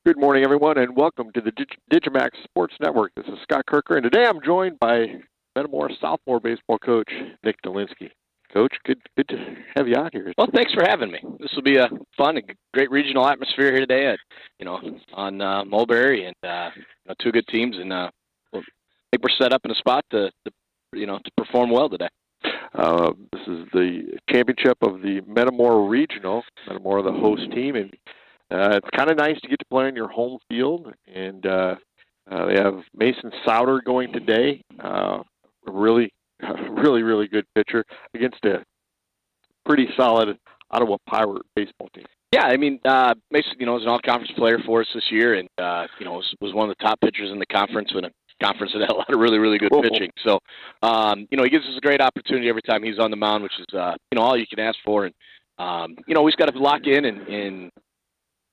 Good morning, everyone, and welcome to the digiMAX Sports Network. This is Scott Kerker, and today I'm joined by Metamora sophomore baseball coach Nick Dolinsky. Coach, good to have you out here. Well, thanks for having me. This will be a fun and great regional atmosphere here today on Mulberry, and two good teams, and I think we're set up in a spot to perform well today. This is the championship of the Metamora Regional. Metamora, the host team, and it's kind of nice to get to play on your home field. And they have Mason Souter going today, really good pitcher against a pretty solid Ottawa Pirate baseball team. Yeah, I mean, Mason, is an all-conference player for us this year, and was one of the top pitchers in the conference when a conference that had a lot of really good pitching. So, he gives us a great opportunity every time he's on the mound, which is all you can ask for. And we just got to lock in, and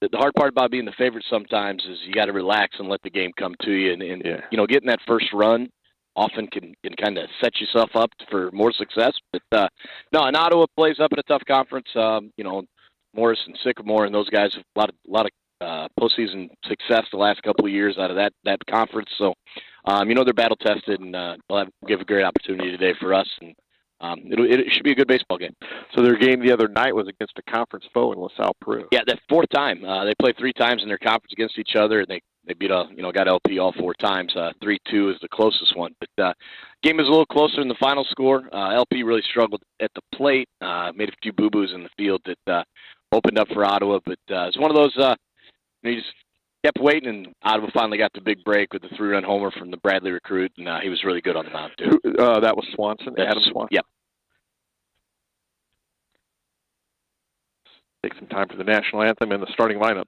the hard part about being the favorite sometimes is you got to relax and let the game come to you, and getting that first run often can kind of set yourself up for more success. But and Ottawa plays up in a tough conference. Morris and Sycamore and those guys have a lot of postseason success the last couple of years out of that conference. So they're battle tested, and they'll give a great opportunity today for us. And it should be a good baseball game. So their game the other night was against a conference foe in LaSalle, Peru. Yeah, that fourth time. They played 3 times in their conference against each other, and they beat got LP all 4 times. 3-2 is the closest one. But game was a little closer than the final score. LP really struggled at the plate, made a few boo-boos in the field that opened up for Ottawa. But it's one of those, you just kept waiting, and Ottawa finally got the big break with the 3-run homer from the Bradley recruit, and he was really good on the mound, too. That was Swanson, Adam Swanson? Yep. Take some time for the national anthem and the starting lineups.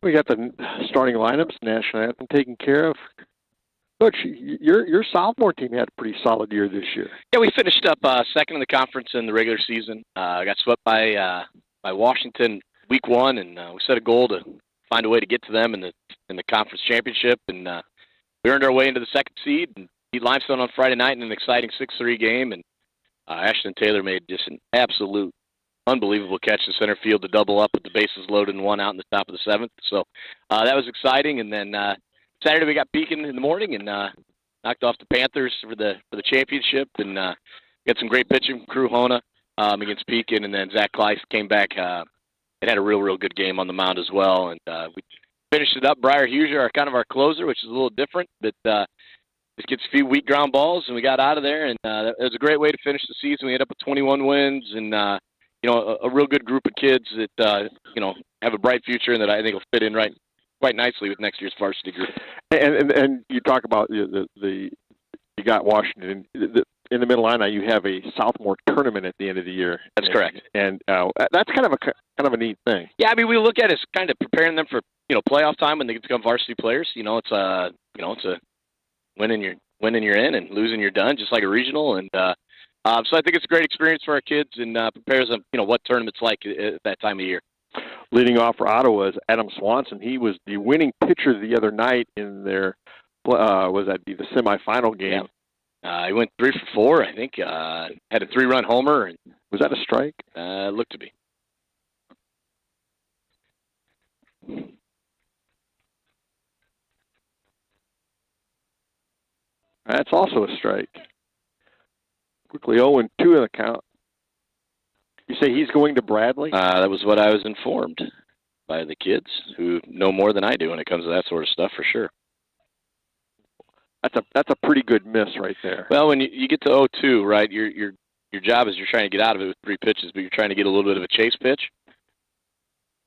We got the starting lineups, national anthem taken care of. Coach, your sophomore team had a pretty solid year this year. Yeah, we finished up second in the conference in the regular season. Got swept by Washington week 1, and we set a goal to find a way to get to them in the conference championship. And we earned our way into the second seed and beat Limestone on Friday night in an exciting 6-3 game. And Ashton Taylor made just an absolute unbelievable catch in center field to double up with the bases loaded and 1 out in the top of the 7th. So that was exciting. And then Saturday we got Beacon in the morning and knocked off the Panthers for the championship, and got some great pitching from Crew Hona against Pekin, and then Zach Kleiss came back and had a real good game on the mound as well. And we finished it up. Briar Huger, our closer, which is a little different, but just gets a few weak ground balls, and we got out of there. And it was a great way to finish the season. We ended up with 21 wins, and a real good group of kids that have a bright future and that I think will fit in quite nicely with next year's varsity group. And you talk about you got Washington in the middle line. Now you have a sophomore tournament at the end of the year. That's correct. And that's kind of a neat thing. Yeah, I mean, we look at it as kind of preparing them for playoff time when they become varsity players. It's a winning you're in and losing you're done, just like a regional. And so I think it's a great experience for our kids and prepares them what tournament's like at that time of year. Leading off for Ottawa is Adam Swanson. He was the winning pitcher the other night in their the semifinal game. Yeah. He went 3 for 4, I think. Had a 3-run homer. And, was that a strike? Looked to be. That's also a strike. Quickly 0-2 in the count. You say he's going to Bradley? That was what I was informed by the kids who know more than I do when it comes to that sort of stuff, for sure. That's a pretty good miss right there. Well, when you get to 0-2, right, your job is you're trying to get out of it with 3 pitches, but you're trying to get a little bit of a chase pitch.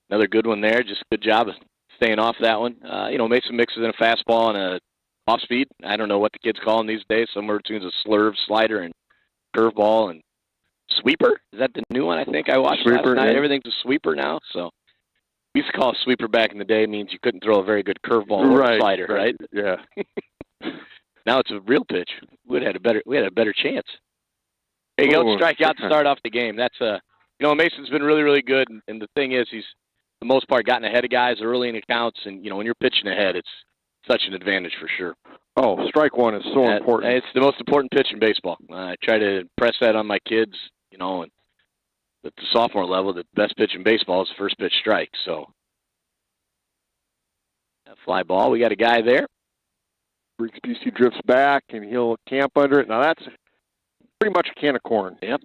Another good one there. Just good job of staying off that one. Made some mixes in a fastball and a off speed. I don't know what the kids call them these days. Somewhere between a slurve, slider, and curveball and sweeper. Is that the new one? I think I watched last night. Yeah. Everything's a sweeper now. So we used to call a sweeper back in the day means you couldn't throw a very good curveball or a slider, right? Yeah. Now it's a real pitch. We had a better chance. There you go, strike out to start off the game. That's Mason's been really good, and the thing is he's for the most part gotten ahead of guys early in accounts, and when you're pitching ahead, it's such an advantage for sure. Oh, strike one is so important. It's the most important pitch in baseball. I try to press that on my kids, and at the sophomore level, the best pitch in baseball is the first pitch strike. So, that fly ball, we got a guy there. Briggs BC drifts back, and he'll camp under it. Now, that's pretty much a can of corn. Yep.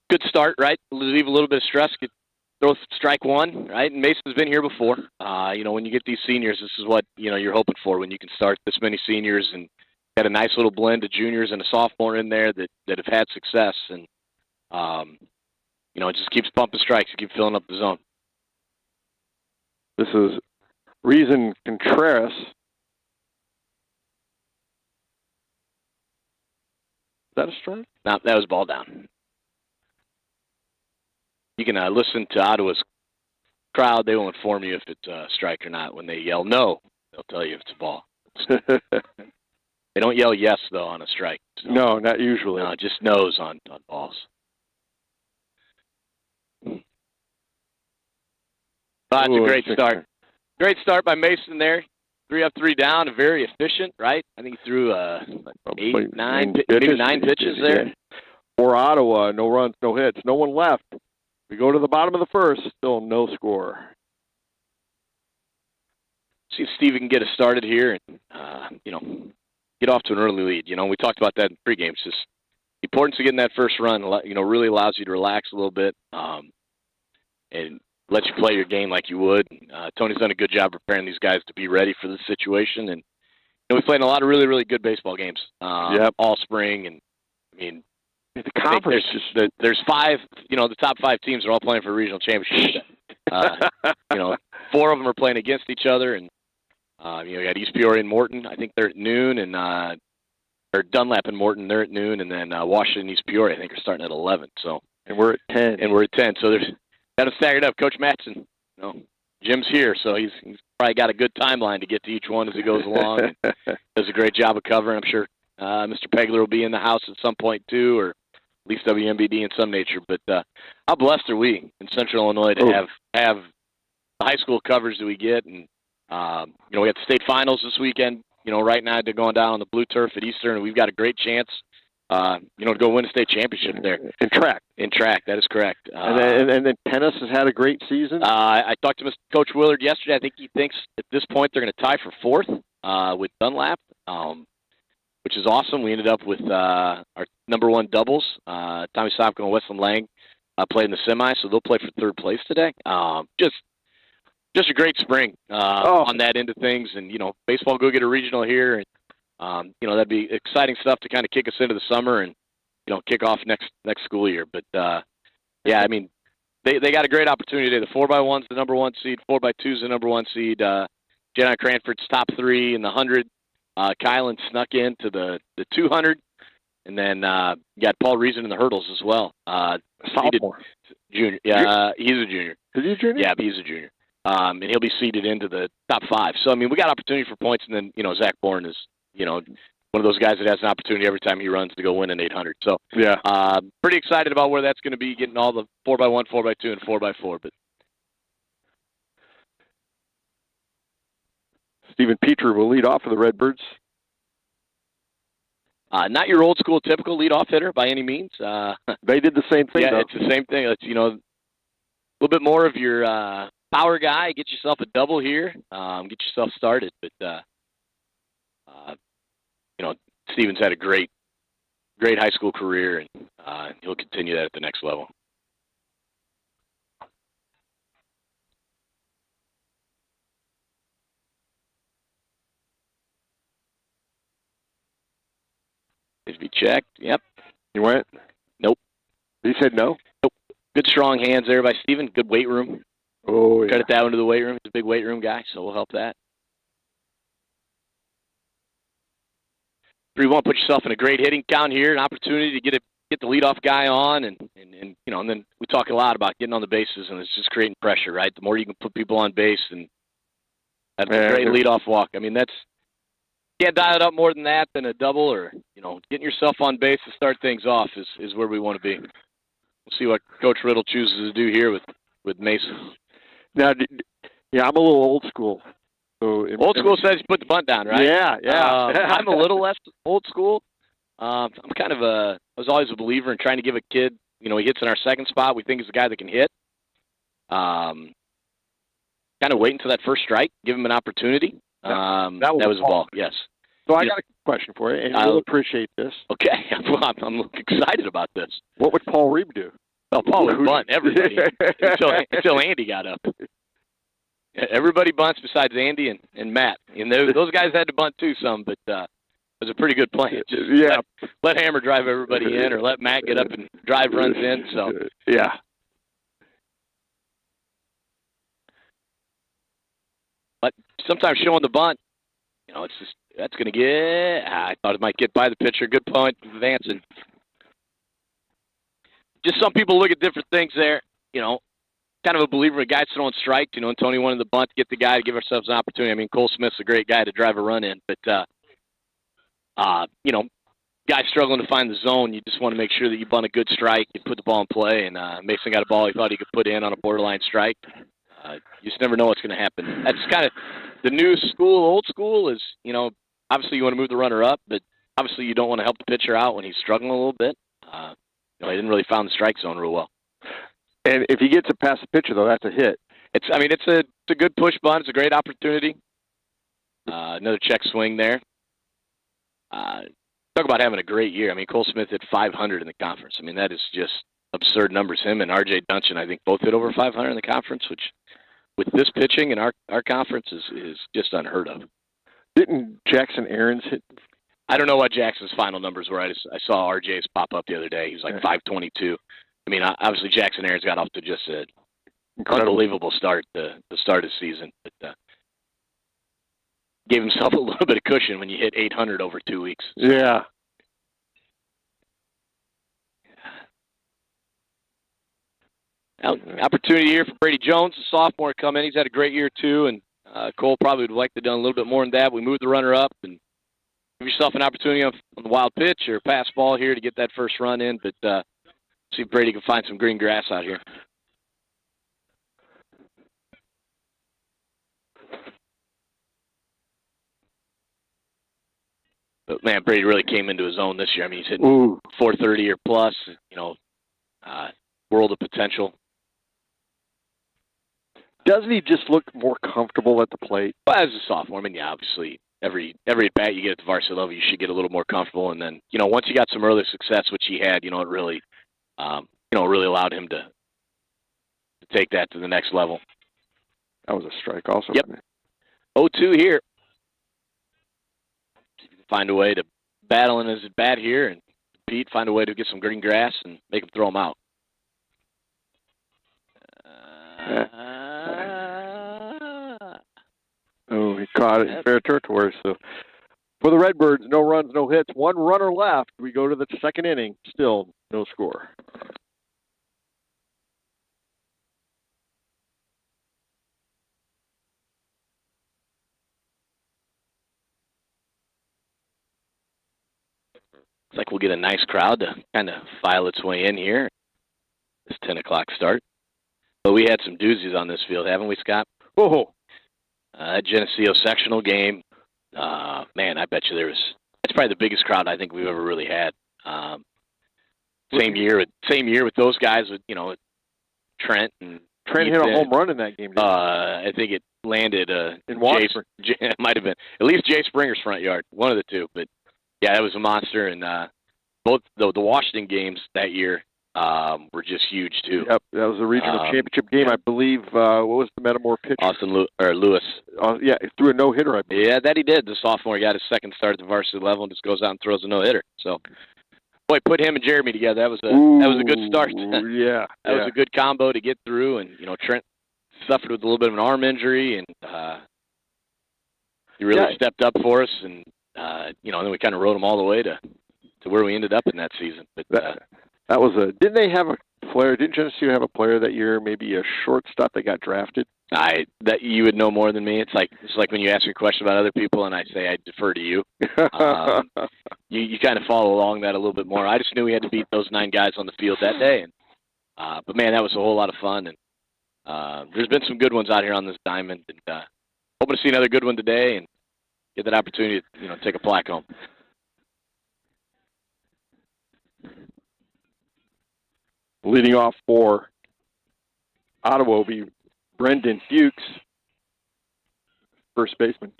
Good start, right? Leave a little bit of stress, throw strike one, right? And Mason's been here before. When you get these seniors, this is what, you're hoping for when you can start this many seniors and got a nice little blend of juniors and a sophomore in there that have had success. And, it just keeps pumping strikes. Keep filling up the zone. This is Reason Contreras. Is that a strike? No, that was ball down. You can listen to Ottawa's crowd. They will inform you if it's a strike or not. When they yell no, they'll tell you if it's a ball. They don't yell yes, though, on a strike. So. No, not usually. No, just no's on balls. That's a great start. Great start by Mason there. 3 up, 3 down. Very efficient, right? I think he threw 9 pitches there. Yeah. For Ottawa, no runs, no hits, no one left. We go to the bottom of the first, still no score. See if Steven can get us started here and, get off to an early lead. We talked about that in pregame. It's just the importance of getting that first run, really allows you to relax a little bit and let you play your game like you would. Tony's done a good job preparing these guys to be ready for this situation. And we played in a lot of really good baseball games all spring. And, the conference there's 5, the top 5 teams are all playing for a regional championship. 4 of them are playing against each other. And, you got East Peoria and Morton. I think they're at noon. And or Dunlap and Morton, they're at noon. And then Washington and East Peoria, I think, are starting at 11. So And we're at 10. And we're at 10. So there's got to stagger it up. Coach Matson, Jim's here, so he's probably got a good timeline to get to each one as he goes along. And does a great job of covering. I'm sure Mr. Pegler will be in the house at some point too, or at least WMBD in some nature. But how blessed are we in Central Illinois to have the high school coverage that we get? And we got the state finals this weekend. Right now they're going down on the blue turf at Eastern, and we've got a great chance, to go win a state championship there. In track, that is correct. And then tennis has had a great season. I talked to Mr. Coach Willard yesterday. I think he thinks at this point they're going to tie for fourth with Dunlap, which is awesome. We ended up with our number one doubles. Tommy Sopkin and Weston Lang played in the semi, so they'll play for third place today. Just a great spring on that end of things. And, baseball go get a regional here. And, that'd be exciting stuff to kind of kick us into the summer and, kick off next school year. But, they got a great opportunity today. The 4x1's the number one seed. 4x2's the number one seed. Jedi Cranford's top 3 in the 100. Kylan snuck into the 200. And then you got Paul Reason in the hurdles as well. Sophomore. Junior. Yeah, he's a junior. Is he a junior? Yeah, he's a junior. And he'll be seeded into the top 5. So, we got opportunity for points. And then, Zach Bourne is, one of those guys that has an opportunity every time he runs to go win an 800. So, pretty excited about where that's going to be, getting all the 4x1, 4x2, and 4x4. But Stephen Petrie will lead off for the Redbirds. Not your old school typical leadoff hitter by any means. They did the same thing. Yeah, though. It's the same thing. It's, a little bit more of your power guy. Get yourself a double here. Get yourself started. But, Steven's had a great high school career, and he'll continue that at the next level. If you checked, yep. You went? Nope. He said no? Nope. Good strong hands there by Steven. Good weight room. Oh, yeah. Credit that one to the weight room. He's a big weight room guy, so we'll help that. 3-1, put yourself in a great hitting count here, an opportunity to get the leadoff guy on, and then we talk a lot about getting on the bases, and it's just creating pressure, right? The more you can put people on base, and that's a great leadoff walk. That's can't dial it up more than that than a double, or getting yourself on base to start things off is where we want to be. We'll see what Coach Riddle chooses to do here with Mason. Now, I'm a little old school. So old school says you put the bunt down, right? Yeah. I'm a little less old school. I was always a believer in trying to give a kid, he hits in our second spot. We think he's a guy that can hit. Kind of wait until that first strike, give him an opportunity. That was a ball, yes. So I got a question for you, and you'll appreciate this. Okay, I'm excited about this. What would Paul Reeb do? Well, Paul would bunt everybody until Andy got up. Everybody bunts besides Andy and Matt. And those guys had to bunt too some, but it was a pretty good play. Just let Hammer drive everybody in, or let Matt get up and drive runs in. So yeah. But sometimes showing the bunt, it's just that's going to get. I thought it might get by the pitcher. Good point, advancing. Just some people look at different things there. Kind of a believer in guys throwing strikes, and Tony wanted the bunt to get the guy to give ourselves an opportunity. Cole Smith's a great guy to drive a run in, but, guys struggling to find the zone, you just want to make sure that you bunt a good strike, you put the ball in play, and Mason got a ball he thought he could put in on a borderline strike. You just never know what's going to happen. That's kind of the new school, old school is, obviously you want to move the runner up, but obviously you don't want to help the pitcher out when he's struggling a little bit. He didn't really find the strike zone real well. And if he gets it past the pitcher, though, that's a hit. It's a good push bunt. It's a great opportunity. Another check swing there. Talk about having a great year. Cole Smith hit 500 in the conference. That is just absurd numbers. Him and R.J. Duncan, I think, both hit over 500 in the conference, which with this pitching in our conference is just unheard of. Didn't Jackson Aarons hit? I don't know what Jackson's final numbers were. I saw R.J.'s pop up the other day. He was like 522. Obviously Jackson Aarons got off to just an unbelievable start the start of the season. But gave himself a little bit of cushion when you hit 800 over 2 weeks. Yeah. Opportunity here for Brady Jones, the sophomore, come in. He's had a great year, too, and Cole probably would like to have done a little bit more than that. We moved the runner up and give yourself an opportunity on the wild pitch or pass ball here to get that first run in, but see if Brady can find some green grass out here. But, man, Brady really came into his own this year. I mean, he's hitting 430 or plus, world of potential. Doesn't he just look more comfortable at the plate? Well, as a sophomore, I mean, yeah, obviously, every at-bat you get at the varsity level, you should get a little more comfortable. And then, once you got some early success, which he had, it really, really allowed him to take that to the next level. That was a strike also. Yep. 0-2 here. Find a way to battle in his bat here and compete, find a way to get some green grass and make him throw him out. He caught it in fair territory. So for the Redbirds, no runs, no hits, one runner left. We go to the second inning, still no score. Looks like we'll get a nice crowd to kind of file its way in here. This 10 o'clock start. But we had some doozies on this field, haven't we, Scott? Whoa. Geneseo sectional game. Man, I bet you that's probably the biggest crowd I think we've ever really had. Same year with those guys with, Trent and Trent hit a home run in that game. I think it landed in Washington. It might have been at least Jay Springer's front yard, one of the two. But yeah, it was a monster, and both the Washington games that year were just huge too. Yep, that was a regional championship game, I believe. What was the Metamora pitcher? Austin Lewis. Yeah, he threw a no-hitter, I believe. Yeah, that he did. The sophomore got his second start at the varsity level and just goes out and throws a no-hitter. So, boy, put him and Jeremy together. That was a good start. Yeah, that was a good combo to get through. And Trent suffered with a little bit of an arm injury, and he really stepped up for us. And then we kind of rode him all the way to where we ended up in that season. But that was didn't they have a player? Didn't Geneseo have a player that year? Maybe a shortstop that got drafted. That you would know more than me. It's like when you ask me a question about other people, and I say I defer to you. You kind of follow along that a little bit more. I just knew we had to beat those 9 guys on the field that day, and but man, that was a whole lot of fun. And there's been some good ones out here on this diamond, and hoping to see another good one today and get that opportunity to take a plaque home. Leading off for Ottawa will be Brendan Fuchs, first baseman.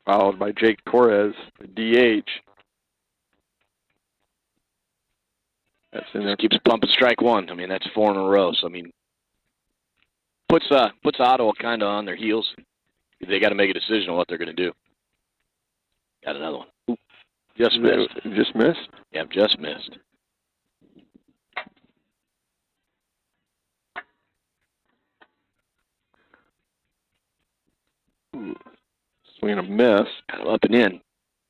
Followed by Jake Torres, the DH. That's in there. Just keeps pumping strike one. I mean, that's 4 in a row. So, I mean, puts Ottawa kind of on their heels. They got to make a decision on what they're going to do. Got another one. Ooh, just missed. Just missed? Yeah, just missed. Swing and a miss. Kind of up and in.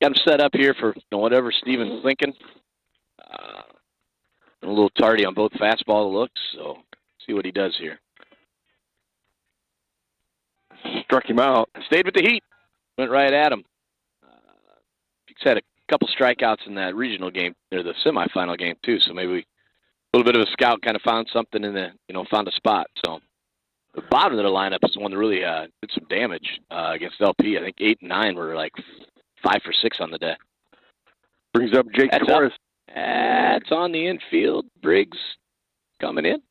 Got him set up here for whatever Steven's thinking. A little tardy on both fastball looks, so see what he does here. Struck him out. Stayed with the heat. Went right at him. He's had a couple strikeouts in that regional game, or the semifinal game too. So maybe a little bit of a scout kind of found something in the, found a spot. So the bottom of the lineup is the one that really did some damage against LP. I think 8 and 9 were like 5 for 6 on the day. Brings up Jake Torres. That's on the infield. Briggs coming in.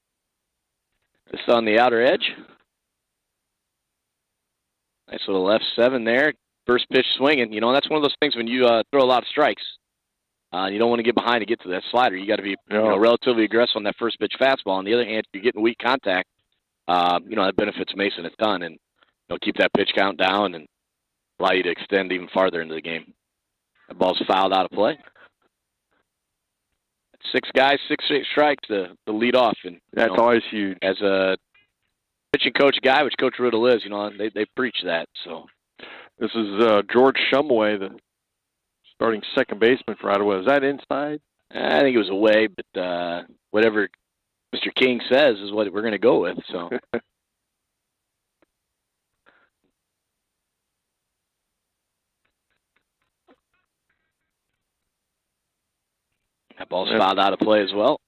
Just on the outer edge. Nice little left 7 there. First pitch swinging. That's one of those things when you throw a lot of strikes. You don't want to get behind to get to that slider. You got to be relatively aggressive on that first pitch fastball. On the other hand, if you're getting weak contact, that benefits Mason a ton. And keep that pitch count down and allow you to extend even farther into the game. That ball's fouled out of play. 6 guys, 6 strikes to lead off. And that's always huge. As a pitching coach guy, which Coach Riddle is, they preach that. So this is George Shumway, the starting second baseman for Ottawa. Is that inside? I think it was away, but whatever Mr. King says is what we're going to go with. So. That ball's fouled out of play as well.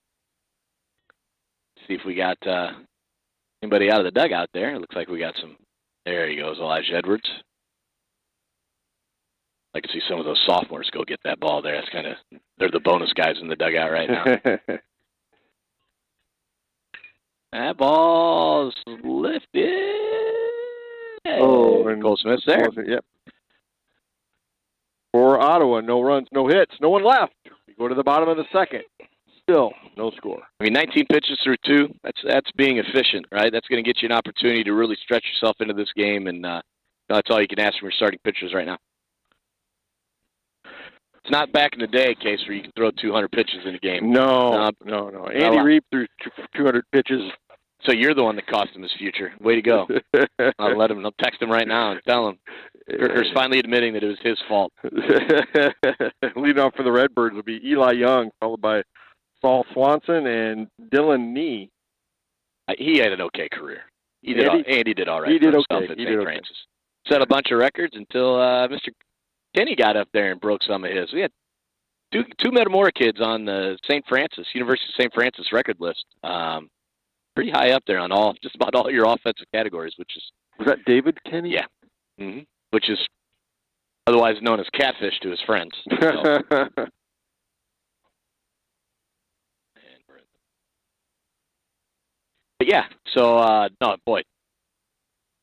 See if we got anybody out of the dugout there. It looks like we got some. There he goes, Elijah Edwards. I can see some of those sophomores go get that ball there. That's kind of, they're the bonus guys in the dugout right now. That ball's lifted. Oh, and Cole Smith's there. Yep. For Ottawa, no runs, no hits, no one left. We go to the bottom of the second. Still no score. I mean, 19 pitches through 2. That's being efficient, right? That's going to get you an opportunity to really stretch yourself into this game, and that's all you can ask from your starting pitchers right now. It's not back in the day, Case, where you can throw 200 pitches in a game. No. Andy Reid threw 200 pitches. So you're the one that cost him his future. Way to go. I'll text him right now and tell him. Kerker's finally admitting that it was his fault. Leading off for the Redbirds will be Eli Young, followed by Saul Swanson and Dylan Nee. He had an okay career. Andy did all right. He did for okay. At St. Francis. Set a bunch of records until Mr. Kenny got up there and broke some of his. We had two Metamora kids on the University of St. Francis record list. Pretty high up there on just about all your offensive categories, which is... Was that David Kenny? Yeah. Mm-hmm. Which is otherwise known as catfish to his friends. So. But yeah, so, no, boy,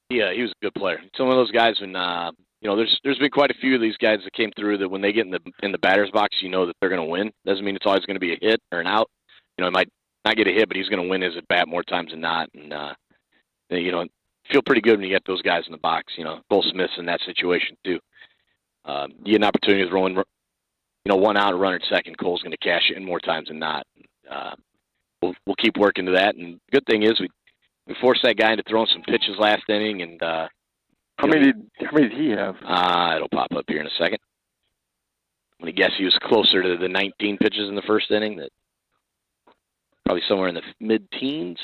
he was a good player. Some of those guys, when, there's been quite a few of these guys that came through that when they get in the batter's box, you know that they're going to win. Doesn't mean it's always going to be a hit or an out. He might not get a hit, but he's going to win his at bat more times than not. And, feel pretty good when you get those guys in the box. Cole Smith's in that situation too. You get an opportunity to throw in, one out, a runner at second. Cole's going to cash it in more times than not. We'll keep working to that. And the good thing is we forced that guy into throwing some pitches last inning. And how many did he have? It'll pop up here in a second. I'm going to guess he was closer to the 19 pitches in the first inning. That probably somewhere in the mid-teens.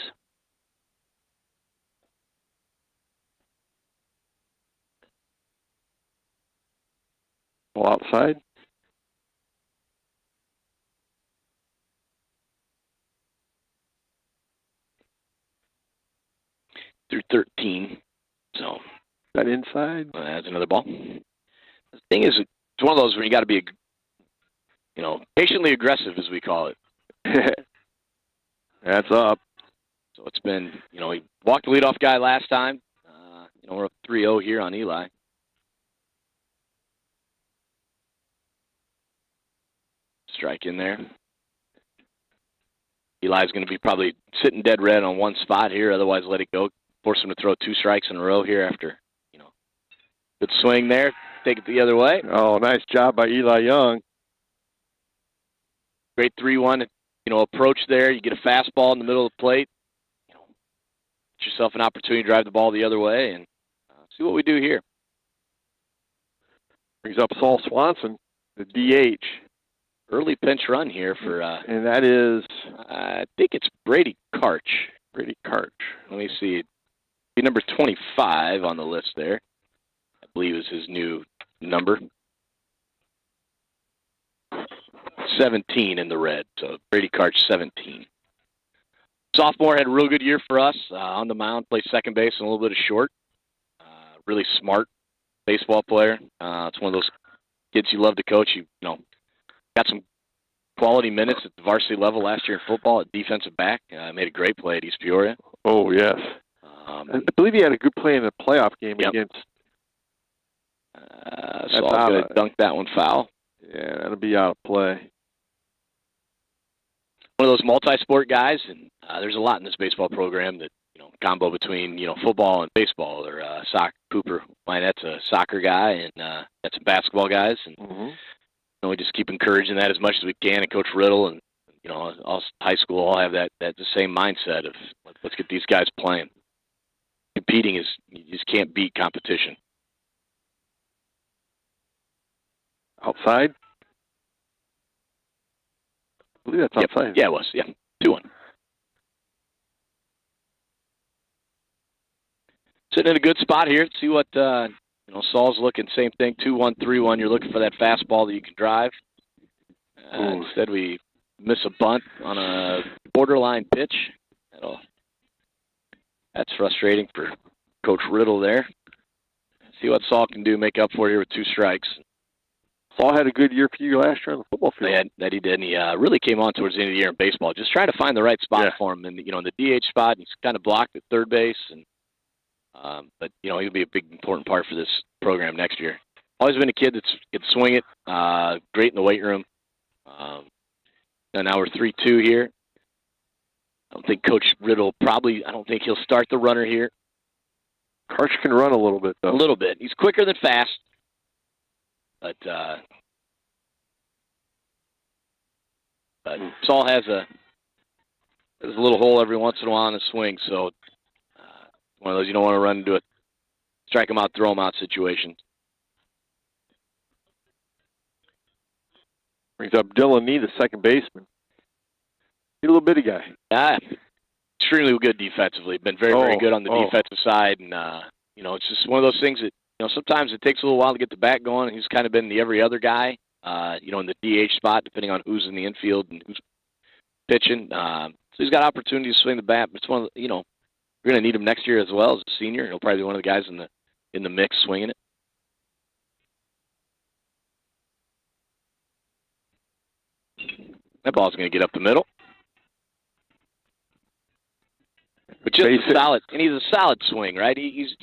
Ball outside. Through 13. So. That inside? That's another ball. The thing is, it's one of those where you got to be, patiently aggressive, as we call it. That's up. So it's been, he walked the leadoff guy last time. We're up 3-0 here on Eli. Strike in there. Eli's going to be probably sitting dead red on one spot here, otherwise let it go. Force him to throw 2 strikes in a row here after, good swing there. Take it the other way. Oh, nice job by Eli Young. Great 3-1, approach there. You get a fastball in the middle of the plate. Get yourself an opportunity to drive the ball the other way and see what we do here. Brings up Saul Swanson, the DH. Early pinch run here for... and that is... I think it's Brady Karch. Brady Karch. Let me see. Number 25 on the list there. I believe is his new number. 17 in the red. So Brady Karch, 17. Sophomore had a real good year for us. On the mound, played second base and a little bit of short. Really smart baseball player. It's one of those kids you love to coach. Got some quality minutes at the varsity level last year in football at defensive back. Made a great play at East Peoria. Oh, yes. I believe he had a good play in the playoff game against... So I'm going to dunk that one foul. Yeah, that'll be out of play. One of those multi-sport guys, and there's a lot in this baseball program that, combo between, football and baseball. Or Cooper Minette's a soccer guy, and that's some basketball guys. And we just keep encouraging that as much as we can. And Coach Riddle and, all high school all have that the same mindset of let's get these guys playing. Competing is, you just can't beat competition. Outside. I believe that's outside. Yeah, it was. Yeah, 2-1. Sitting in a good spot here. See what Saul's looking. Same thing. 2-1, 3-1. You're looking for that fastball that you can drive. Instead, we miss a bunt on a borderline pitch. That's frustrating for Coach Riddle there. See what Saul can do. Make up for it here with 2 strikes. Saul had a good year for you last year on the football field. Yeah, that he did. And he really came on towards the end of the year in baseball. Just trying to find the right spot for him. And in the DH spot, he's kind of blocked at third base. But he'll be a big, important part for this program next year. Always been a kid that can swing it. Great in the weight room. And now we're 3-2 here. I don't think Coach Riddle I don't think he'll start the runner here. Karch can run a little bit, though. A little bit. He's quicker than fast. But Saul has a little hole every once in a while in his swing, so one of those you don't want to run into a strike him out, throw him out situation. Brings up Dylan Nee, the second baseman. He's a little bitty guy. Yeah, extremely good defensively. Been very, very good on the defensive side, and it's just one of those things that sometimes it takes a little while to get the bat going. And he's kind of been the every other guy, in the DH spot, depending on who's in the infield and who's pitching. So he's got opportunities to swing the bat. But it's one of the, we're going to need him next year as well as a senior. He'll probably be one of the guys in the mix swinging it. That ball's going to get up the middle. But just solid, and he's a solid swing, right? He's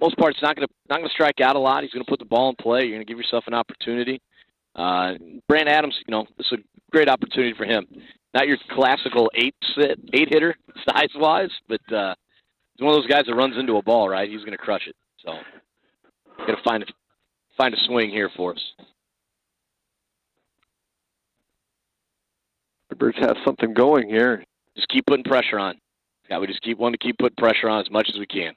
most part, it's not going to strike out a lot. He's going to put the ball in play. You're going to give yourself an opportunity. Brant Adams, this is a great opportunity for him. Not your classical eight hitter size-wise, but he's one of those guys that runs into a ball, right? He's going to crush it. So, got to find a swing here for us. The Birds have something going here. Just keep putting pressure on. Yeah, we just want to keep putting pressure on as much as we can.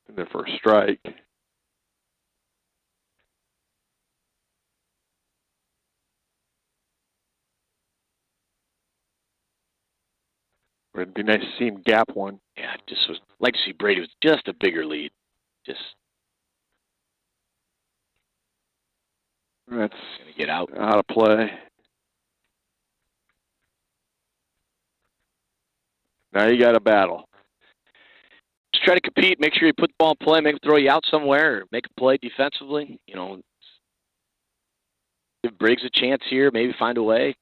And then for a strike. It'd be nice to see him gap one. Yeah, just was like to see Brady with just a bigger lead. That's going to get out of play. Now you got a battle. Just try to compete. Make sure you put the ball in play. Make him throw you out somewhere, or make a play defensively. Give Briggs a chance here. Maybe find a way.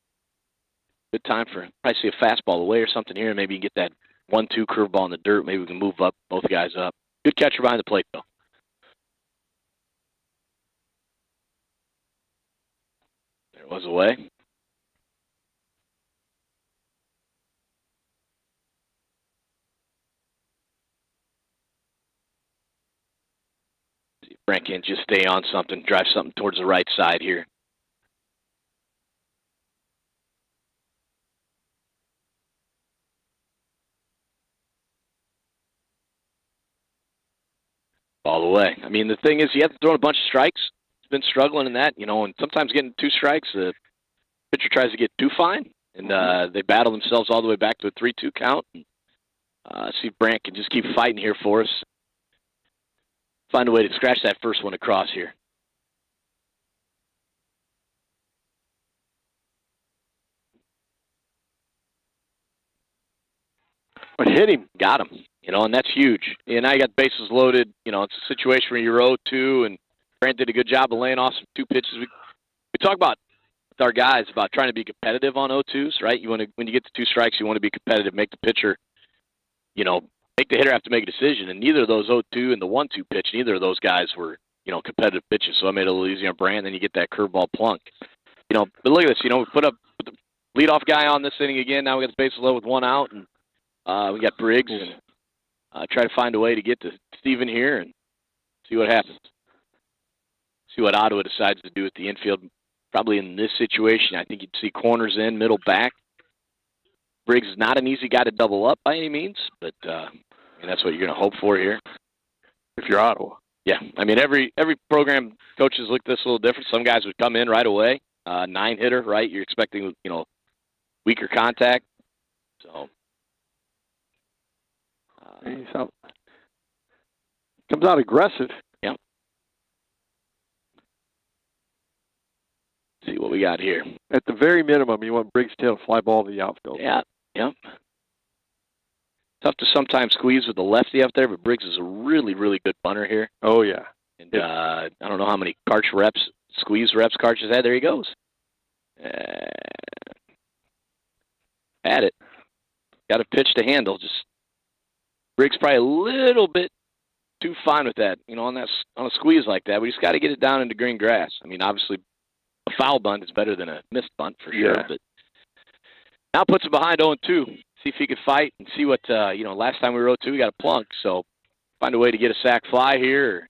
Good time for probably see a fastball away or something here. Maybe you get that 1-2 curveball in the dirt. Maybe we can move up both guys up. Good catcher behind the plate though. There was away. See if Brent can just stay on something, drive something towards the right side here. All the way. I mean, the thing is, you have to throw a bunch of strikes. He's been struggling in that, and sometimes getting 2 strikes, the pitcher tries to get too fine, and they battle themselves all the way back to a 3-2 count. See if Brant can just keep fighting here for us. Find a way to scratch that first one across here. But hit him. Got him. And that's huge. And now you got bases loaded. It's a situation where you're 0-2, and Brant did a good job of laying off some 2 pitches. We talk about with our guys about trying to be competitive on 0-2s, right? When you get to 2 strikes, you want to be competitive, make the pitcher, make the hitter have to make a decision. And neither of those 0-2 and the 1-2 pitch, neither of those guys were, competitive pitches. So I made it a little easier on Brant, and then you get that curveball plunk. But look at this. We put the leadoff guy on this inning again. Now we got the bases loaded with 1 out, and we got Briggs and try to find a way to get to Steven here and see what happens. See what Ottawa decides to do at the infield. Probably in this situation, I think you'd see corners in, middle back. Briggs is not an easy guy to double up by any means, but that's what you're going to hope for here. if you're Ottawa. Yeah, I mean, every program coaches look at this a little different. Some guys would come in right away, 9-hitter, right? You're expecting, weaker contact. So comes out aggressive. Yeah. See what we got here. At the very minimum, you want Briggs' tail to fly ball to the outfield. Yeah. Tough to sometimes squeeze with the lefty up there, but Briggs is a really, really good punter here. Oh, yeah. And I don't know how many squeeze reps Karch has had. There he goes. At it. Got a pitch to handle. Just Briggs probably a little bit too fine with that, on a squeeze like that. We just got to get it down into green grass. I mean, obviously, a foul bunt is better than a missed bunt for sure. Yeah. But now puts it behind 0-2. See if he could fight and see what, last time we were 0-2, we got a plunk. So find a way to get a sac fly here.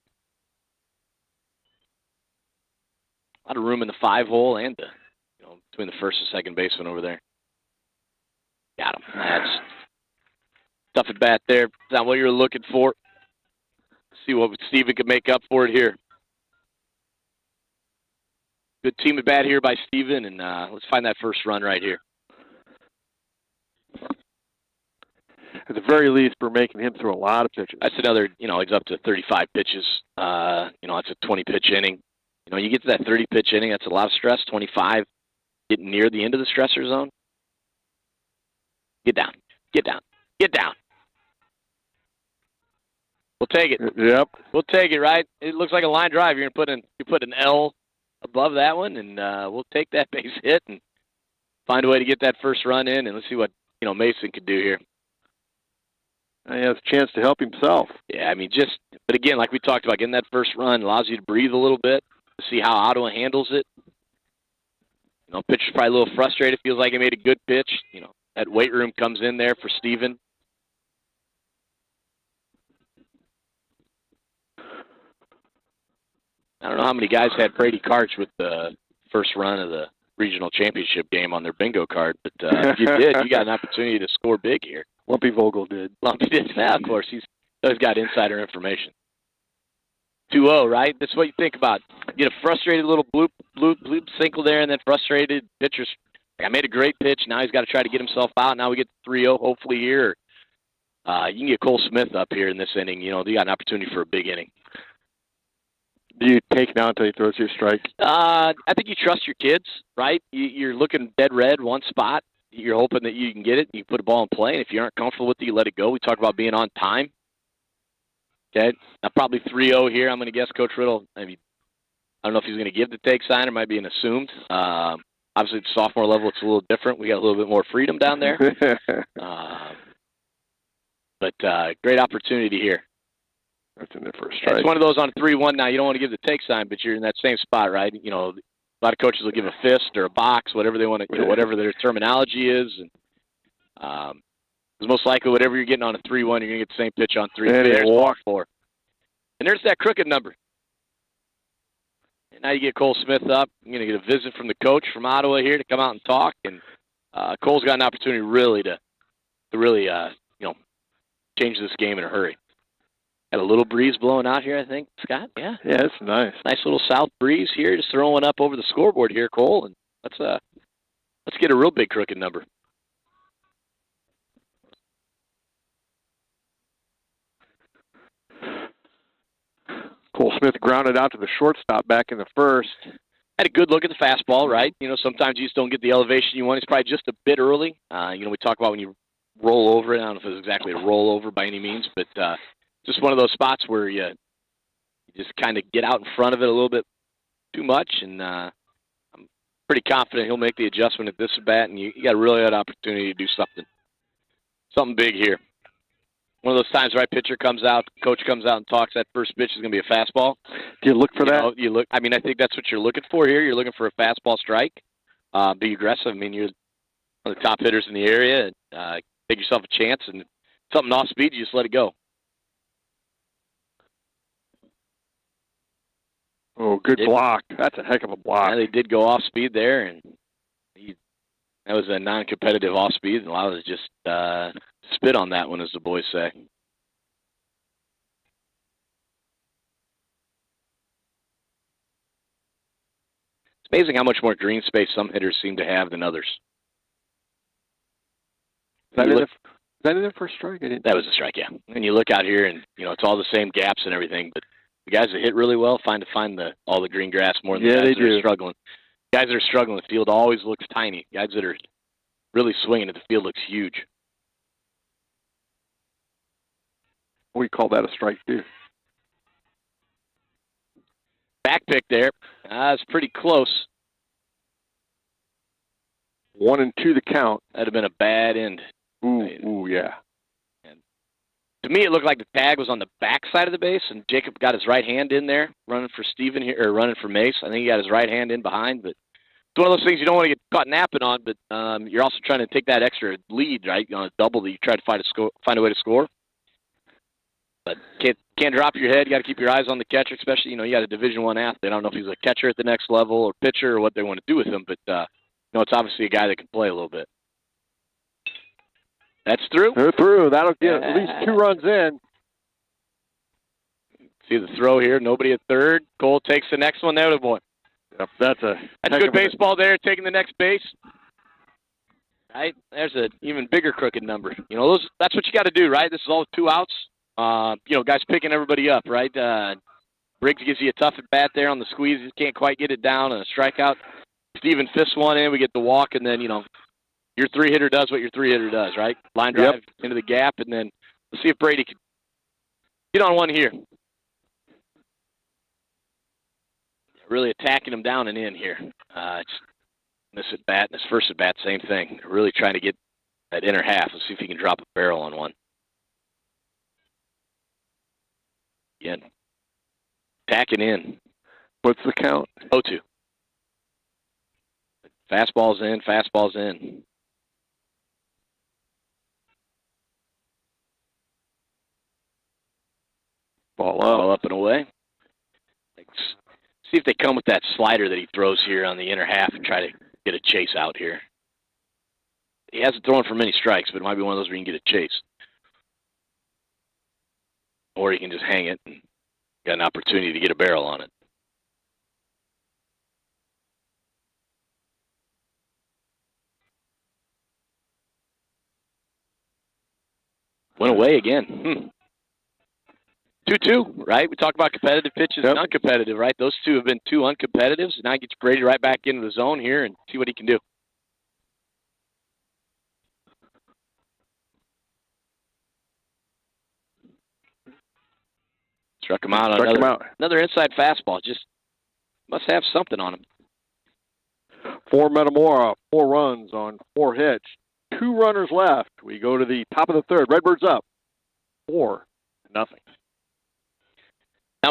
A lot of room in the 5-hole and between the first and second baseman over there. Got him. That's tough at bat there. Not what you're looking for. See what Steven could make up for it here. Good team at bat here by Steven, and let's find that first run right here. At the very least, we're making him throw a lot of pitches. That's another, he's up to 35 pitches. It's a 20-pitch inning. You get to that 30-pitch inning, that's a lot of stress. 25, getting near the end of the stressor zone. Get down. We'll take it. Yep. We'll take it, right? It looks like a line drive. You put an L above that one, and we'll take that base hit and find a way to get that first run in, and let's see what Mason could do here. He has a chance to help himself. Yeah, I mean, but again, like we talked about, getting that first run allows you to breathe a little bit, to see how Ottawa handles it. Pitcher's probably a little frustrated. Feels like he made a good pitch. That weight room comes in there for Steven. I don't know how many guys had Brady Karch with the first run of the regional championship game on their bingo card, but if you did, you got an opportunity to score big here. Lumpy Vogel did. Lumpy did. Now, of course, he's got insider information. 2-0, right? That's what you think about. Get a frustrated little bloop single there, and then frustrated pitchers. I made a great pitch. Now he's got to try to get himself out. Now we get 3-0, hopefully here. You can get Cole Smith up here in this inning. You got an opportunity for a big inning. Do you take now until he throws your strike? I think you trust your kids, right? You're looking dead red, one spot. You're hoping that you can get it. You put a ball in play, and if you aren't comfortable with it, you let it go. We talk about being on time. Okay, now probably 3-0 here. I'm going to guess Coach Riddle. I don't know if he's going to give the take sign or might be an assumed. Obviously, at the sophomore level, it's a little different. We got a little bit more freedom down there. But great opportunity here. That's in there for a strike. It's one of those on 3-1 now. You don't want to give the take sign, but you're in that same spot, right? A lot of coaches will give a fist or a box, whatever they want to, whatever their terminology is. And most likely, whatever you're getting on a 3-1, you're going to get the same pitch on 3. And there's walk 4. And there's that crooked number. And now you get Cole Smith up. You're going to get a visit from the coach from Ottawa here to come out and talk. And Cole's got an opportunity really to change this game in a hurry. Got a little breeze blowing out here, I think, Scott. Yeah. Yeah, it's nice. Nice little south breeze here, just throwing up over the scoreboard here, Cole. And let's get a real big crooked number. Cole Smith grounded out to the shortstop back in the first. Had a good look at the fastball, right? Sometimes you just don't get the elevation you want. It's probably just a bit early. We talk about when you roll over it. I don't know if it's exactly a rollover by any means, but just one of those spots where you just kind of get out in front of it a little bit too much, and I'm pretty confident he'll make the adjustment at this bat, and you got a really good opportunity to do something big here. One of those times, right, pitcher comes out, coach comes out and talks, that first pitch is going to be a fastball. Do you look for that? I think that's what you're looking for here. You're looking for a fastball strike. Be aggressive. You're one of the top hitters in the area. Take yourself a chance, and something off speed, you just let it go. Oh, good block. That's a heck of a block. Yeah, they did go off speed there, and that was a non-competitive off speed, and allowed us to just spit on that one, as the boys say. It's amazing how much more green space some hitters seem to have than others. Is that in the first strike? That was a strike, yeah. And you look out here, and it's all the same gaps and everything. But the guys that hit really well find all the green grass more than the guys that are struggling. Guys that are struggling, the field always looks tiny. Guys that are really swinging it, the field looks huge. We call that a strike, too. Back pick there. It's pretty close. 1-2 the count. That'd have been a bad end. Ooh, yeah. And to me, it looked like the tag was on the back side of the base, and Jacob got his right hand in there, running for Steven here, or running for Mace. I think he got his right hand in behind, but it's one of those things you don't want to get caught napping on, but you're also trying to take that extra lead, right, on a double that you try to find a way to score. But can't drop your head. You got to keep your eyes on the catcher, especially, you got a Division I athlete. I don't know if he's a catcher at the next level or pitcher or what they want to do with him, but it's obviously a guy that can play a little bit. That's through. They're through. That'll get at least 2 runs in. See the throw here. Nobody at third. Cole takes the next one there, boy. Yep, that's good baseball there, taking the next base. Right? There's an even bigger crooked number. That's what you got to do, right? This is all 2 outs. Guys picking everybody up, right? Briggs gives you a tough at bat there on the squeeze. He can't quite get it down on a strikeout. Steven fists one in. We get the walk, and then, your 3-hitter does what your 3-hitter does, right? Line drive into the gap, and then let's see if Brady can get on one here. Really attacking him down and in here. This at bat, and his first at bat, same thing. Really trying to get that inner half. Let's see if he can drop a barrel on one. Again, attacking in. What's the count? 0-2. Fastball's in. Ball up and away. See if they come with that slider that he throws here on the inner half and try to get a chase out here. He hasn't thrown for many strikes, but it might be one of those where you can get a chase. Or you can just hang it and got an opportunity to get a barrel on it. Went away again. 2-2, right? We talk about competitive pitches and uncompetitive, right? Those two have been 2 uncompetitives. Now gets Brady right back into the zone here and see what he can do. Struck him out on another inside fastball. Just must have something on him. For Metamora, 4 runs on 4 hits. 2 runners left. We go to the top of the third. Redbirds up 4-0. Now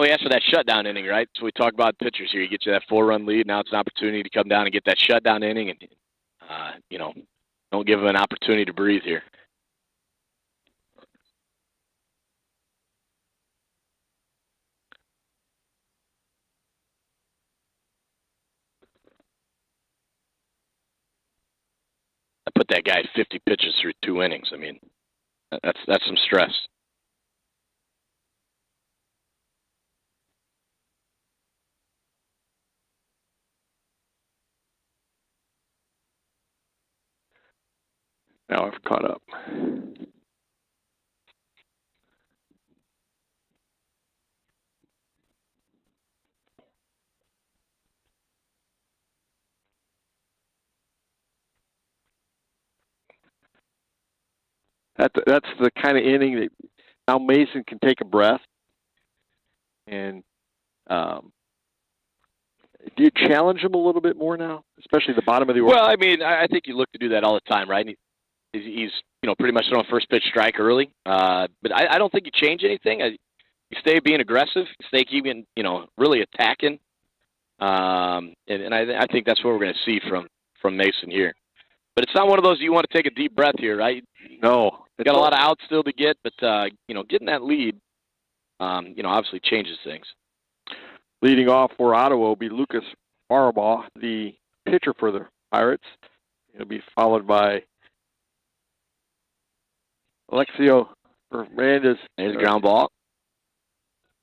we ask for that shutdown inning, right? So we talk about pitchers here. You get you that 4-run lead. Now it's an opportunity to come down and get that shutdown inning, and don't give them an opportunity to breathe here. I put that guy 50 pitches through 2 innings. I mean, that's some stress. Now I've caught up. That's the kind of inning that now Mason can take a breath. And do you challenge him a little bit more now, especially the bottom of the order? Well, I mean, I think you look to do that all the time, right? He's pretty much throwing first pitch strike early. But I don't think you change anything. You stay being aggressive. You stay keeping, really attacking. And I think that's what we're going to see from Mason here. But it's not one of those you want to take a deep breath here, right? No. He's got a lot of outs still to get, but, getting that lead, obviously changes things. Leading off for Ottawa will be Lucas Barabaugh, the pitcher for the Pirates. He'll be followed by Alexio Fernandez. There's a ground ball.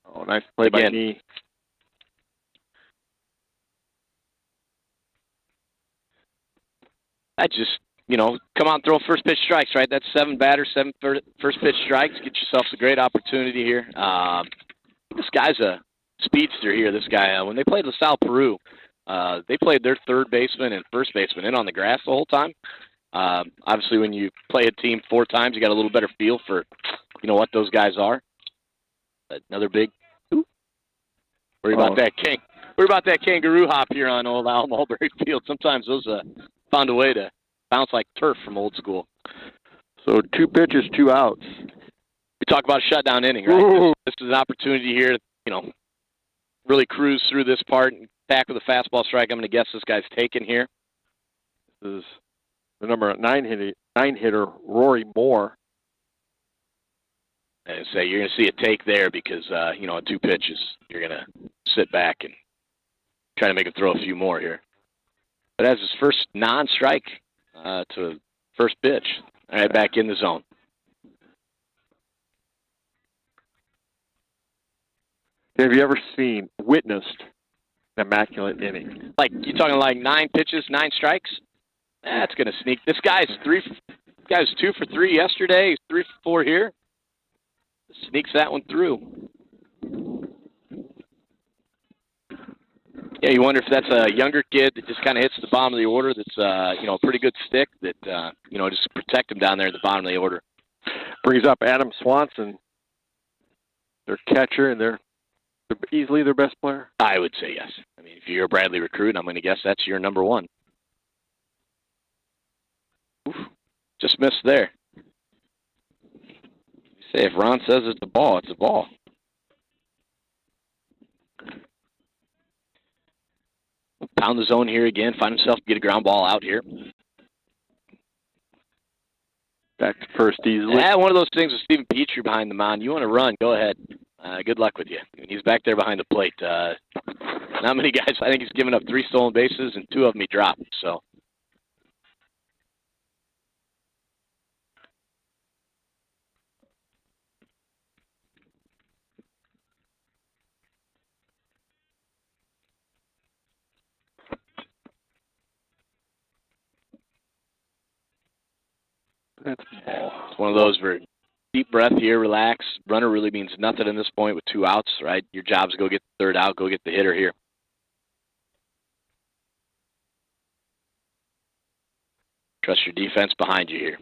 Oh, nice play by me. I just, come out and throw first pitch strikes, right? That's 7 batters, 7 first pitch strikes. Get yourself a great opportunity here. This guy's a speedster here, this guy. When they played LaSalle, Peru, they played their third baseman and first baseman in on the grass the whole time. Obviously, when you play a team 4 times, you got a little better feel for, what those guys are. Another big. Worry about that kangaroo hop here on old Al Mulberry Field. Sometimes those found a way to bounce like turf from old school. So 2 pitches, 2 outs. We talk about a shutdown inning, right? This is an opportunity here to, really cruise through this part and back with a fastball strike. I'm going to guess this guy's taken here. This is the number 9 hitter, Rory Moore. And say you're going to see a take there because, on 2 pitches, you're going to sit back and try to make him throw a few more here. But as his first non-strike to first pitch, all right, back in the zone. Have you ever witnessed an immaculate inning? Like, you're talking like 9 pitches, 9 strikes? That's going to sneak. This guy's 2 for 3 yesterday. He's 3 for 4 here. Sneaks that one through. Yeah, you wonder if that's a younger kid that just kind of hits the bottom of the order that's, a pretty good stick that, just protect him down there at the bottom of the order. Brings up Adam Swanson, their catcher, and they're easily their best player? I would say yes. I mean, if you're a Bradley recruit, I'm going to guess that's your number 1. Oof, just missed there. Say, if Ron says it's a ball, it's a ball. Pound the zone here again. Find himself to get a ground ball out here. Back to first easily. Yeah, one of those things with Stephen Petrie behind the mound. You want to run, go ahead. Good luck with you. He's back there behind the plate. Not many guys. I think he's given up 3 stolen bases, and 2 of them he dropped. So. That's ball. It's one of those where deep breath here, relax. Runner really means nothing in this point with 2 outs, right? Your job's go get the 3rd out, go get the hitter here. Trust your defense behind you here.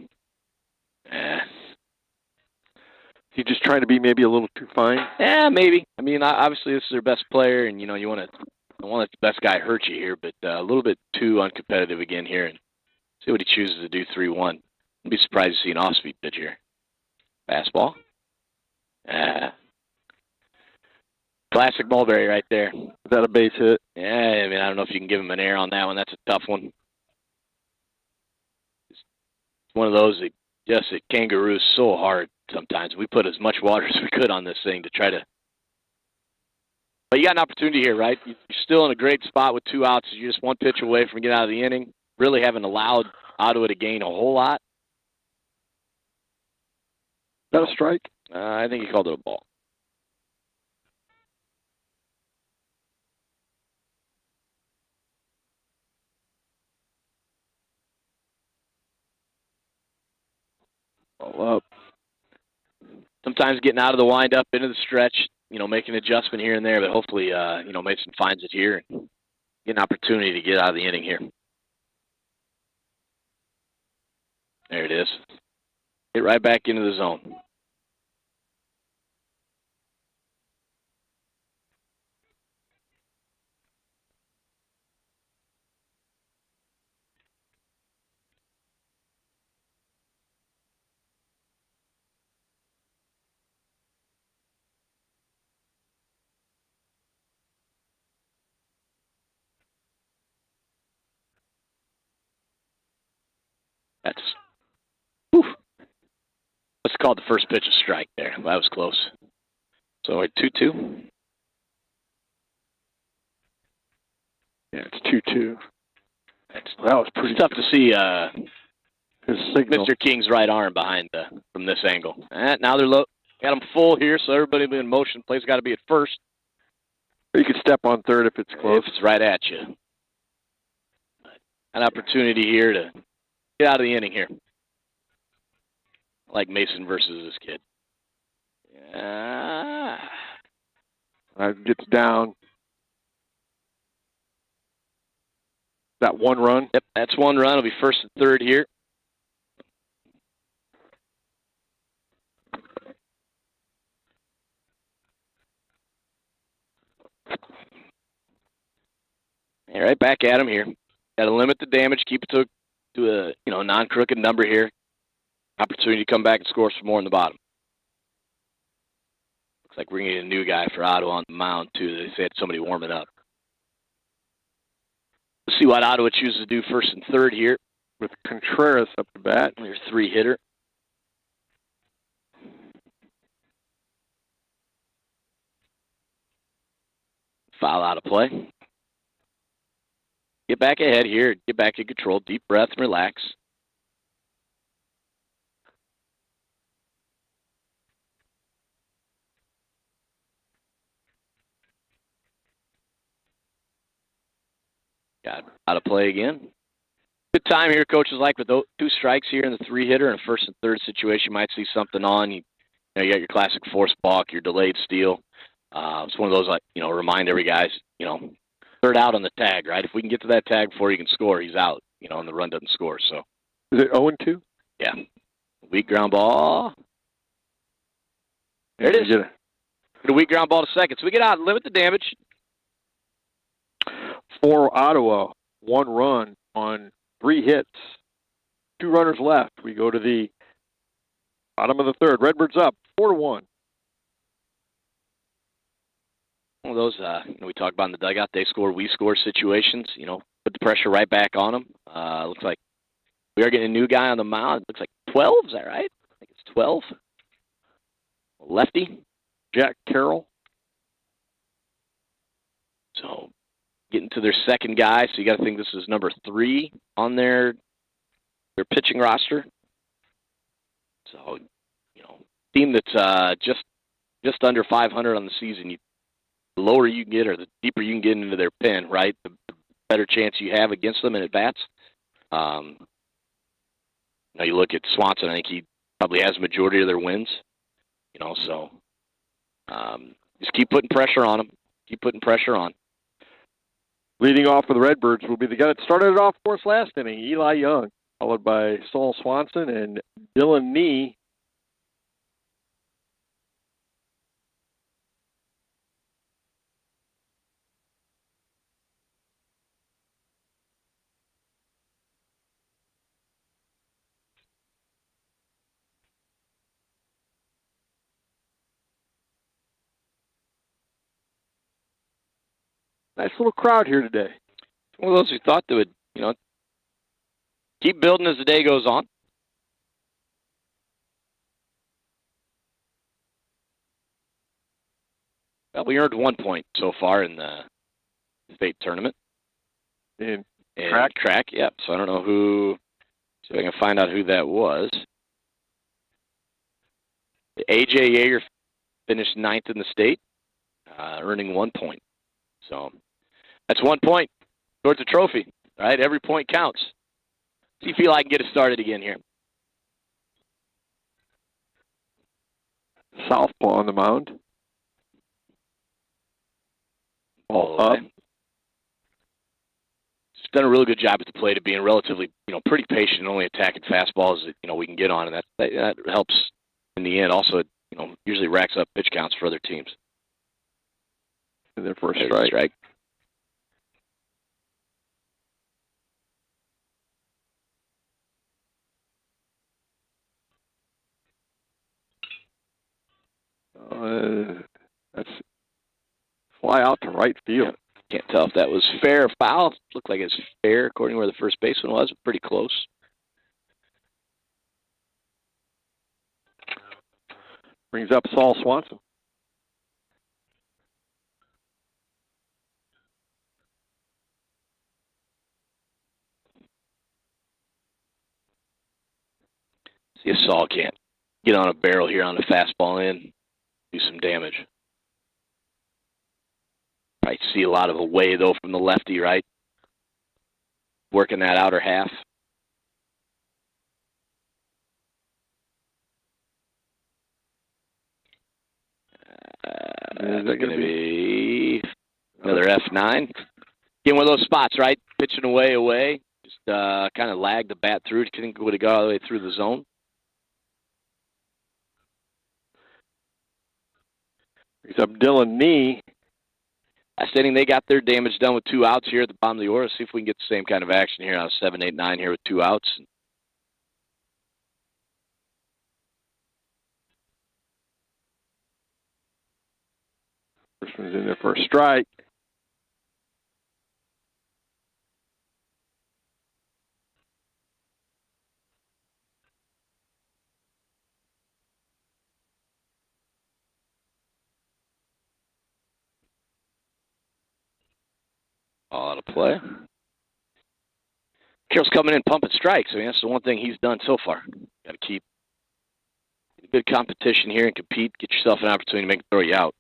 He's just trying to be maybe a little too fine? Yeah, maybe. I mean, obviously this is their best player, and, you don't want to let the best guy hurt you here, but a little bit too uncompetitive again here. And see what he chooses to do 3-1. I'd be surprised to see an off-speed pitch here. Fastball. Classic Mulberry right there. Is that a base hit? Yeah, I mean, I don't know if you can give him an error on that one. That's a tough one. It's one of those that just it kangaroos so hard sometimes. We put as much water as we could on this thing to try to. But you got an opportunity here, right? You're still in a great spot with 2 outs. You're just 1 pitch away from getting out of the inning. Really haven't allowed Ottawa to gain a whole lot. Is that a strike? I think he called it a ball. Ball up. Sometimes getting out of the windup into the stretch, making an adjustment here and there, but hopefully, Mason finds it here and get an opportunity to get out of the inning here. There it is. Get right back into the zone. That's, whew. Let's call it the first pitch a strike there. That was close. So at 2-2. Yeah, it's 2-2. That was pretty tough to see signal. Mr. King's right arm behind from this angle. Now they're low. Got them full here, so everybody in motion. Play's got to be at first. You could step on third if it's close. If it's right at you. An opportunity here to Get out of the inning here. Like Mason versus this kid. Gets down. That one run? Yep, that's one run. It'll be first and third here. All right, back at him here. Got to limit the damage, keep it to a non-crooked number here. Opportunity to come back and score some more in the bottom. Looks like we're going to get a new guy for Ottawa on the mound, too. They said somebody warming up. Let's see what Ottawa chooses to do first and third here. With Contreras up to bat. Your three-hitter. Foul out of play. Get back ahead here. Get back in control. Deep breath and relax. Got out of play again. Good time here, coaches like with those two strikes here in the three-hitter and first and third situation. You might see something on. You got your classic forced balk, your delayed steal. It's one of those, remind every guy's, third out on the tag, right? If we can get to that tag before he can score, he's out, and the run doesn't score. So, is it 0-2? Yeah. Weak ground ball. There it is. Get a weak ground ball to second. So we get out, limit the damage. For Ottawa, one run on 3 hits. 2 runners left. We go to the bottom of the third. Redbirds up 4-1. One of those, we talk about in the dugout, they score, we score situations, put the pressure right back on them. Looks like we are getting a new guy on the mound. It looks like 12, is that right? I think it's 12. Lefty. Jack Carroll. So getting to their second guy, so you got to think this is number 3 on their pitching roster. So, team that's just under 500 on the season, the lower you can get or the deeper you can get into their pen, right, the better chance you have against them in at-bats. You look at Swanson, I think he probably has the majority of their wins, so just keep putting pressure on them. Keep putting pressure on. Leading off for the Redbirds will be the guy that started it off for us last inning, Eli Young, followed by Saul Swanson and Dylan Nee. Nice little crowd here today. One of those who thought they would, keep building as the day goes on. Well, we earned 1 point so far in the state tournament. In track, yep. So I don't know who. See if I can find out who that was. AJ Yeager finished 9th in the state, earning 1 point. So that's 1 point towards the trophy, right? Every point counts. See if I can get it started again here. Southpaw on the mound. Ball up. He's done a really good job at the plate of being relatively, pretty patient and only attacking fastballs that, we can get on, and that helps in the end. Also, usually racks up pitch counts for other teams. And their first strike. That's fly out to right field. Yeah, can't tell if that was fair or foul. Looked like it's fair according to where the first baseman was, but pretty close. Brings up Saul Swanson. See if Saul can't get on a barrel here on the fastball in, do some damage. I see a lot of away, though, from the lefty, right? Working that outer half. It's going to be another F9. Getting one of those spots, right? Pitching away. Just kind of lag the bat through. You think it would have got all the way through the zone. He's up Dylan Nee. Last inning, they got their damage done with 2 outs here at the bottom of the order. See if we can get the same kind of action here on 7, 8, 9 here with 2 outs. First one's in there for a strike. All out of play. Carroll's coming in pumping strikes. I mean, that's the one thing he's done so far. Got to keep good competition here and compete. Get yourself an opportunity to make throw you out.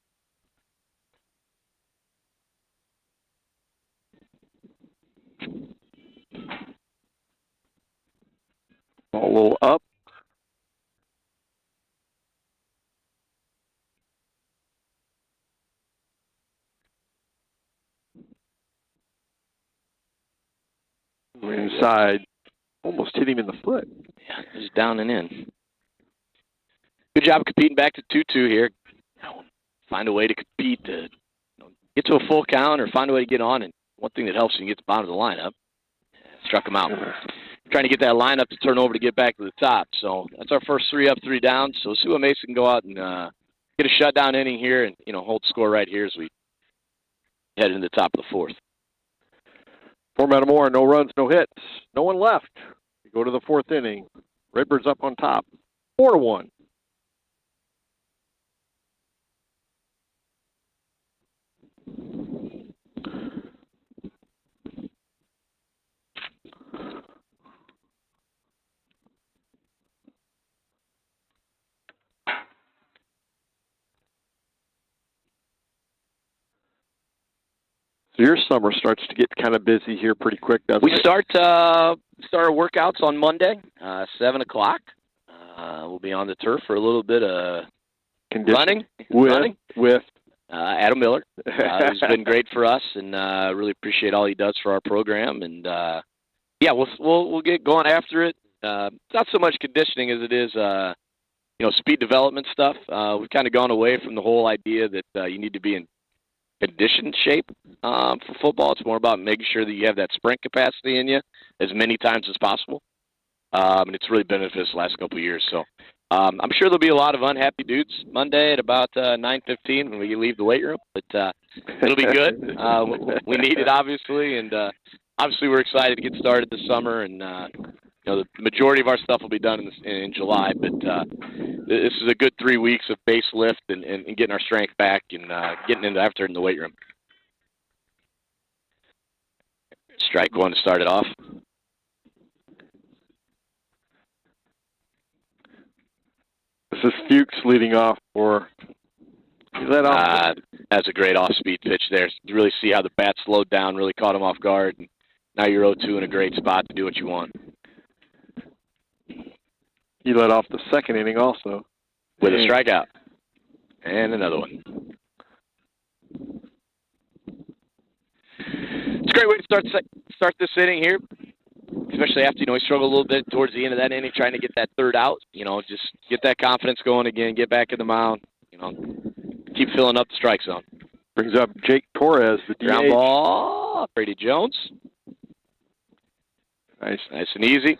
Ball a little up. Inside. Almost hit him in the foot. Yeah, he's down and in. Good job competing back to 2-2 here. Find a way to compete to get to a full count or find a way to get on. And one thing that helps you get to the bottom of the lineup. Struck him out. Trying to get that lineup to turn over to get back to the top. So that's our first 3 up, 3 down. So we'll see what Mason can go out and get a shutdown inning here and, hold the score right here as we head into the top of the 4th. For Metamora, no runs, no hits. No one left. We go to the 4th inning. Redbirds up on top, 4-1. So your summer starts to get kind of busy here pretty quick, doesn't it? We start our workouts on Monday, 7 o'clock. We'll be on the turf for a little bit of running. With Adam Miller. He's been great for us, and really appreciate all he does for our program. And we'll get going after it. It's not so much conditioning as it is, speed development stuff. We've kind of gone away from the whole idea that you need to be in conditioned shape for football. It's more about making sure that you have that sprint capacity in you as many times as possible. And it's really benefited us the last couple of years. So I'm sure there'll be a lot of unhappy dudes Monday at about 9:15 when we leave the weight room. But it'll be good. We need it, obviously. And obviously we're excited to get started this summer. And, the majority of our stuff will be done in July. But this is a good 3 weeks of base lift and getting our strength back and getting into after in the weight room. Strike one to start it off. This is Fuchs leading off for. Is that off? That's a great off-speed pitch there. You really see how the bat slowed down, really caught him off guard. And now you're 0-2 in a great spot to do what you want. He led off the 2nd inning also. With a strikeout. And another one. It's a great way to start this inning here, especially after, he struggled a little bit towards the end of that inning trying to get that 3rd out. Just get that confidence going again, get back in the mound, keep filling up the strike zone. Brings up Jake Torres, the DH. Ground ball, Brady Jones. Nice and easy.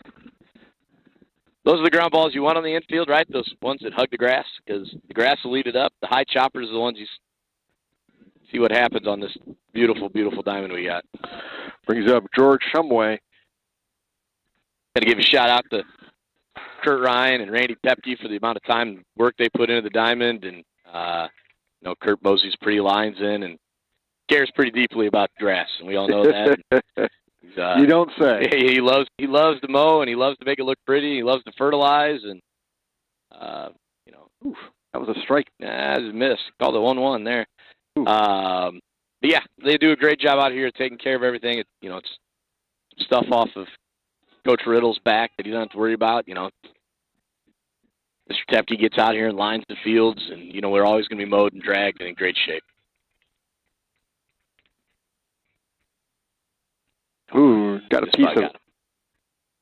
Those are the ground balls you want on the infield, right? Those ones that hug the grass, because the grass will lead it up. The high choppers are the ones you see what happens on this beautiful, beautiful diamond we got. Brings up George Shumway. Got to give a shout-out to Kurt Ryan and Randy Pepke for the amount of time and work they put into the diamond. And, Kurt Mosey's pretty lines in and cares pretty deeply about grass, and we all know that. You don't say. He loves to mow, and he loves to make it look pretty. He loves to fertilize, and Oof, that was a strike. It was a miss. Called it 1-1 there. But yeah, they do a great job out here taking care of everything. It's stuff off of Coach Riddle's back that he doesn't have to worry about. Mr. Tepke gets out here and lines the fields, and, we're always going to be mowed and dragged and in great shape. Ooh, got a piece of it.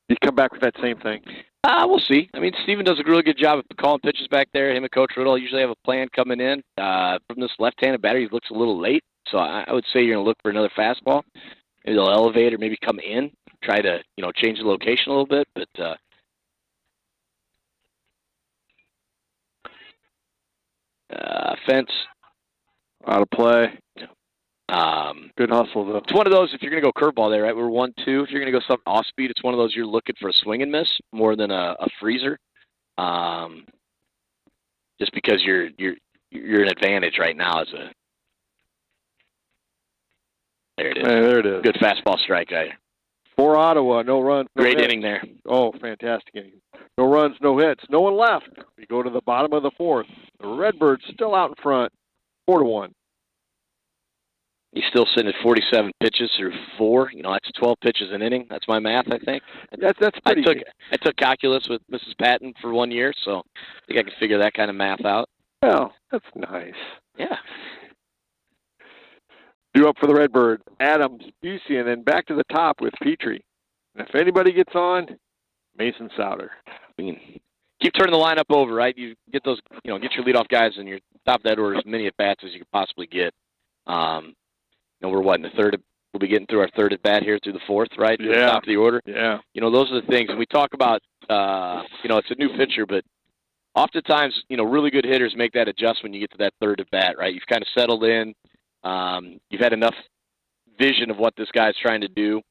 You come back with that same thing. We'll see. I mean, Steven does a really good job of calling pitches back there. Him and Coach Riddle usually have a plan coming in. From this left-handed batter, he looks a little late, so I would say you're going to look for another fastball. Maybe they'll elevate or maybe come in, try to, change the location a little bit, but fence. Out of play. Good hustle, though. It's one of those, if you're going to go curveball there, right? We're 1-2. If you're going to go something off speed, it's one of those you're looking for a swing and miss more than a freezer. Just because you're an advantage right now as a. There it is. There it is. Good fastball strike right here. For Ottawa, no runs. No Great hits. inning there. Oh, fantastic inning. No runs, no hits. No one left. We go to the bottom of the fourth. The Redbirds still out in front, 4-1. He's still sitting at 47 pitches through 4. That's 12 pitches an inning. That's my math, I think. That's pretty good. I took calculus with Mrs. Patton for 1 year, so I think I can figure that kind of math out. Well, that's nice. Yeah. Due up for the Redbird, Adams, Busey, and then back to the top with Petrie. And if anybody gets on, Mason Souter. We can keep turning the lineup over, right? You get those, get your leadoff guys and your top of that order as many at-bats as you could possibly get. We're in the third. We'll be getting through our third at-bat here through the fourth, right? Yeah. Top of the order. Yeah. Those are the things. And we talk about, it's a new pitcher, but oftentimes, really good hitters make that adjustment when you get to that third at-bat, right? You've kind of settled in. You've had enough vision of what this guy's trying to do,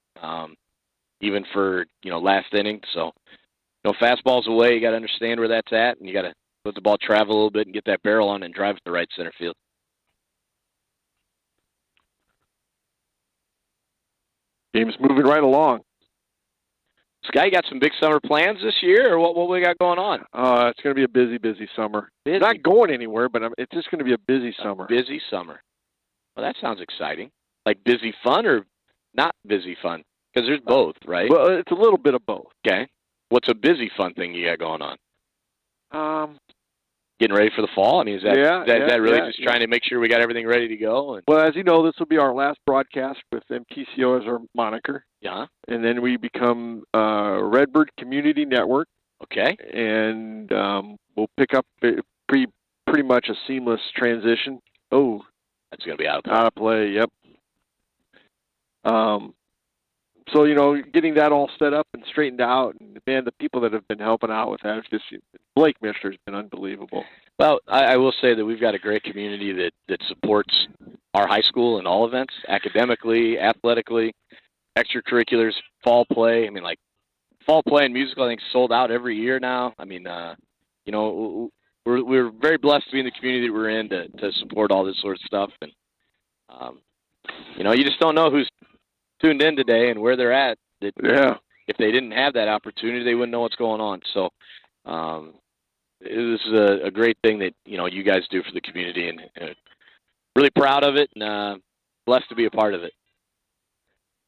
even for, last inning. So, fastball's away. You got to understand where that's at, and you got to let the ball travel a little bit and get that barrel on and drive it to right center field. Game's moving right along. Sky, got some big summer plans this year, or what we got going on? It's going to be a busy summer. Busy. Not going anywhere, but it's just going to be a busy summer. Busy summer. Well, that sounds exciting. Like busy fun or not busy fun? Because there's both, right? Well, it's a little bit of both. Okay. What's a busy fun thing you got going on? Getting ready for the fall? I mean, is that really just trying to make sure we got everything ready to go? Well, as you know, this will be our last broadcast with MTCO as our moniker. Yeah. And then we become Redbird Community Network. Okay. And we'll pick up pretty much a seamless transition. Oh. That's going to be out of play. Out of play, yep. So, getting that all set up and straightened out, and, man, the people that have been helping out with that, Blake Mishler's been unbelievable. Well, I will say that we've got a great community that supports our high school in all events, academically, athletically, extracurriculars, fall play. I mean, like, fall play and musical, I think, sold out every year now. I mean, we're very blessed to be in the community that we're in to support all this sort of stuff. And, you just don't know who's tuned in today and where they're at. If they didn't have that opportunity, they wouldn't know what's going on. So this is a great thing that, you guys do for the community, and really proud of it and blessed to be a part of it.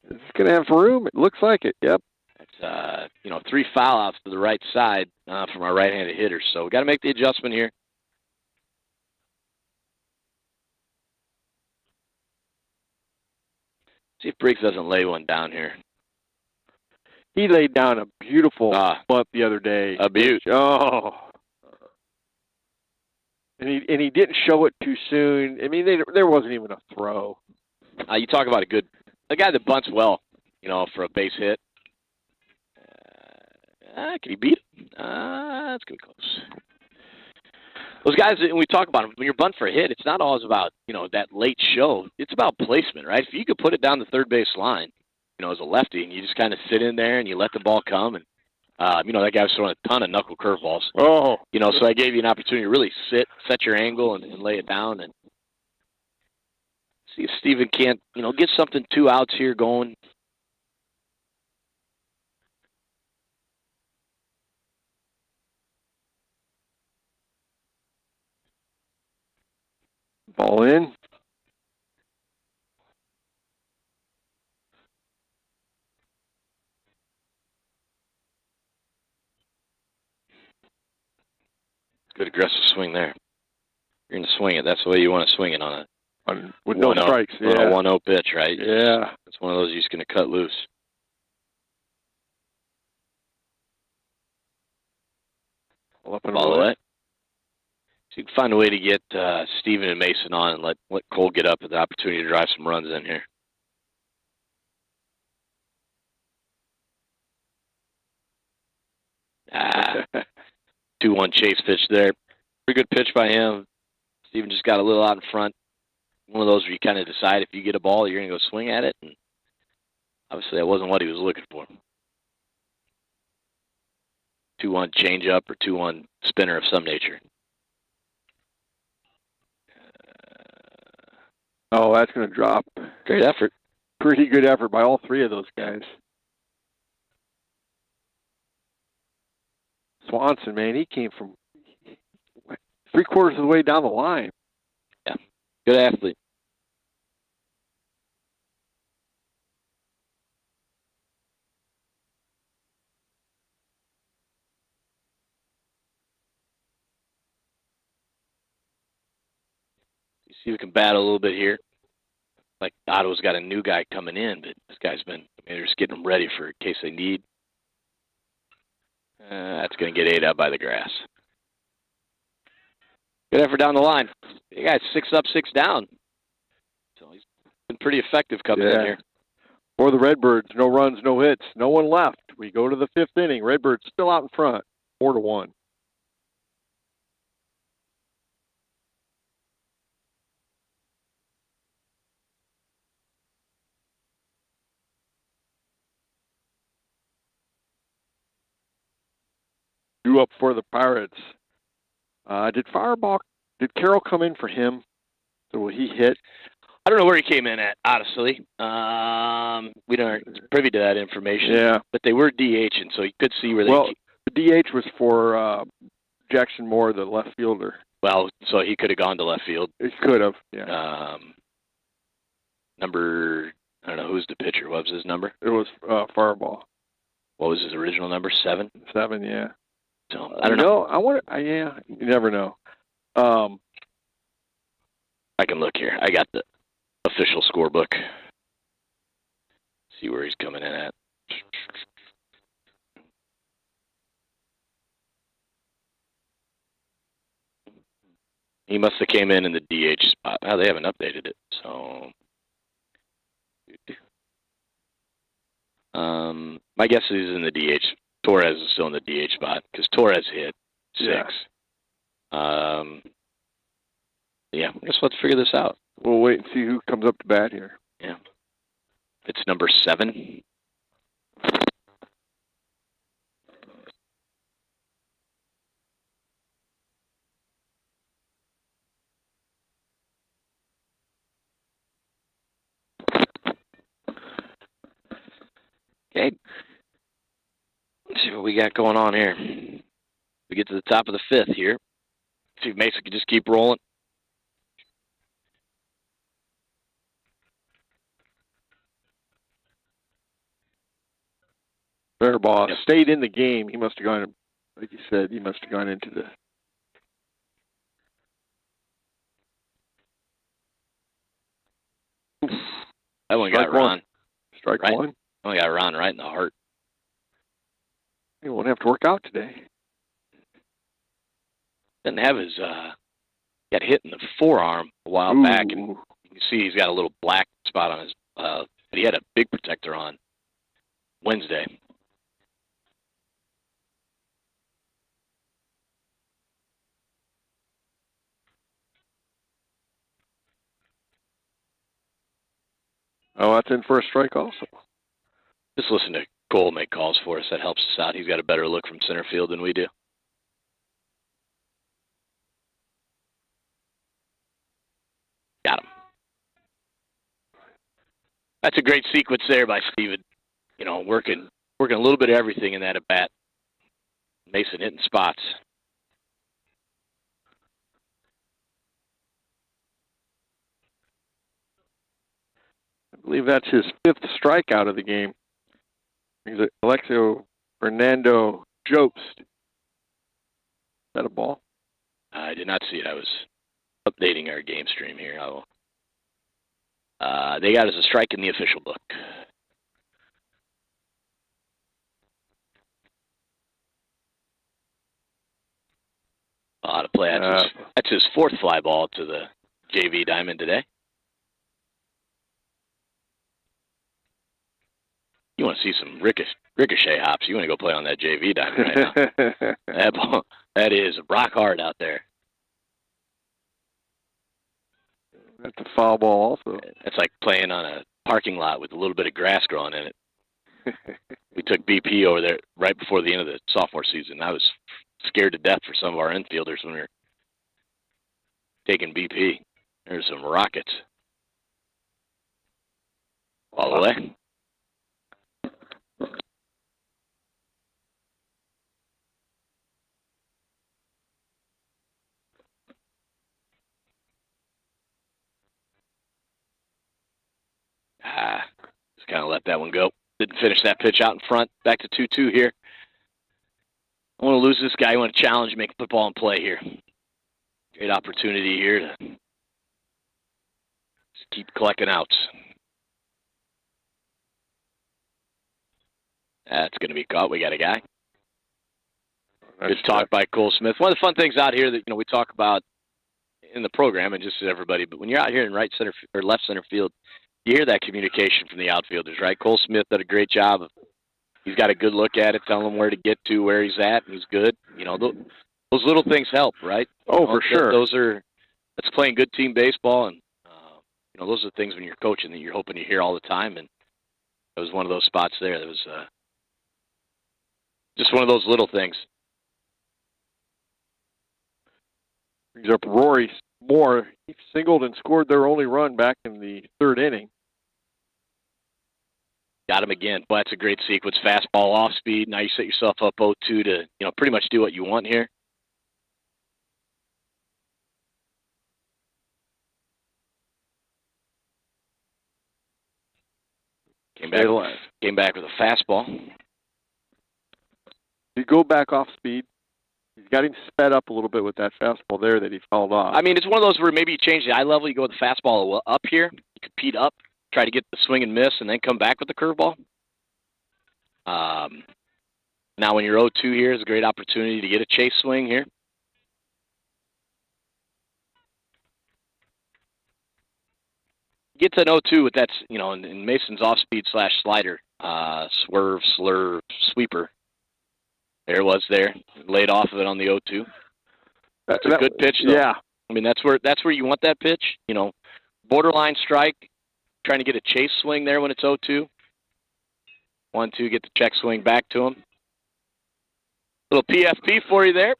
It's going to have room. It looks like it. Yep. It's, 3 foul outs to the right side from our right-handed hitters. So we got to make the adjustment here. See if Briggs doesn't lay one down here. He laid down a beautiful bunt the other day. A beaut. Oh. And he didn't show it too soon. I mean, there wasn't even a throw. You talk about a guy that bunts well, for a base hit. Can he beat him? That's going to be close. Those guys, and we talk about them, when you're bunting for a hit, it's not always about, that late show. It's about placement, right? If you could put it down the third base line, as a lefty, and you just kind of sit in there and you let the ball come, and, that guy was throwing a ton of knuckle curveballs. Oh. So I gave you an opportunity to really set your angle and lay it down and see if Steven can't, get something 2 outs here going. Ball in. Good aggressive swing there. You're going to swing it. That's the way you want to swing it with no strikes. On a 1-0 pitch, right? Yeah. It's one of those you're just going to cut loose. Up and Follow it. So you can find a way to get Steven and Mason on and let Cole get up with the opportunity to drive some runs in here. Ah, 2-1 chase pitch there. Pretty good pitch by him. Steven just got a little out in front. One of those where you kind of decide if you get a ball, you're going to go swing at it. And obviously, that wasn't what he was looking for. 2-1 changeup or 2-1 spinner of some nature. Oh, that's going to drop. Great effort. Pretty good effort by all three of those guys. Swanson, man, he came from 3/4 of the way down the line. Yeah, good athlete. You see, we can battle a little bit here. Like Ottawa's got a new guy coming in, but this guy's been, they're just getting them ready for in case they need. That's going to get ate up by the grass. Good effort down the line. You guys 6 up, 6 down. So he's been pretty effective coming in here. For the Redbirds, no runs, no hits, no one left. We go to the 5th inning. Redbirds still out in front, 4-1. Due up for the Pirates. Did Carroll come in for him? So will he hit? I don't know where he came in at, honestly. We don't privy to that information. Yeah. But they were DHing, so you could see where they... Well, the DH was for Jackson Moore, the left fielder. Well, so he could have gone to left field. He could have, yeah. Number... I don't know, who's the pitcher? What was his number? It was Fireball. What was his original number? 7? 7, yeah. So, I don't know. Yeah, you never know. I can look here. I got the official scorebook. See where he's coming in at. He must have came in the DH spot. Oh, they haven't updated it, so... my guess is he's in the DH. Torres is still in the DH spot because Torres hit 6. Yeah, I guess let's figure this out. We'll wait and see who comes up to bat here. Yeah. It's number 7. Okay. Let's see what we got going on here. We get to the top of the 5th here. See if Mason can just keep rolling. Fireball stayed in the game. He must have gone, like you said, he must have gone into the... That one got Ron. Strike right? one. That one got Ron right in the heart. He won't have to work out today. Doesn't have his, got hit in the forearm a while back, and you can see he's got a little black spot on his, but he had a big protector on Wednesday. Oh, that's in for a strike also. Just listen to Cole make calls for us. That helps us out. He's got a better look from center field than we do. Got him. That's a great sequence there by Steven. You know, working a little bit of everything in that at bat. Mason hitting spots. I believe that's his 5th strikeout of the game. He's Alexio Fernando Jobst. Is that a ball? I did not see it. I was updating our game stream here. They got us a strike in the official book. A lot of play. That's his fourth fly ball to the JV diamond today. You want to see some ricochet hops, you want to go play on that JV diamond right now. That ball, that is rock hard out there. That's a foul ball also. It's like playing on a parking lot with a little bit of grass growing in it. We took BP over there right before the end of the sophomore season. I was scared to death for some of our infielders when we were taking BP. There's some rockets. All the way. Just kind of let that one go. Didn't finish that pitch out in front. Back to 2-2 here. I want to lose this guy. I want to challenge, make football and play here. Great opportunity here to just keep collecting outs. That's going to be caught. We got a guy. Good talk by Cole Smith. One of the fun things out here that we talk about in the program, and just as everybody, but when you're out here in right center or left center field, you hear that communication from the outfielders, right? Cole Smith did a great job. He's got a good look at it, telling him where to get to, where he's at, and he's good. Those little things help, right? Oh, for sure. That's playing good team baseball, and those are the things when you're coaching that you're hoping to hear all the time. And it was one of those spots there. That was just one of those little things. Brings up Rory Moore. He singled and scored their only run back in the third inning. Got him again. Well, that's a great sequence. Fastball off speed. Now you set yourself up 0-2 to pretty much do what you want here. Came back with a fastball. You go back off speed. He's got him sped up a little bit with that fastball there that he fouled off. I mean, it's one of those where maybe you change the eye level. You go with the fastball up here. You compete up, try to get the swing and miss, and then come back with the curveball. Now when you're 0-2 here, it's a great opportunity to get a chase swing here. Get to an 0-2 with that, in Mason's off-speed / slider, swerve, slur, sweeper. There it was there. Laid off of it on the 0-2. That's a good pitch, though. Yeah. I mean, that's where you want that pitch. Borderline strike, trying to get a chase swing there when it's 0-2. 1-2, get the check swing back to him. Little PFP for you there.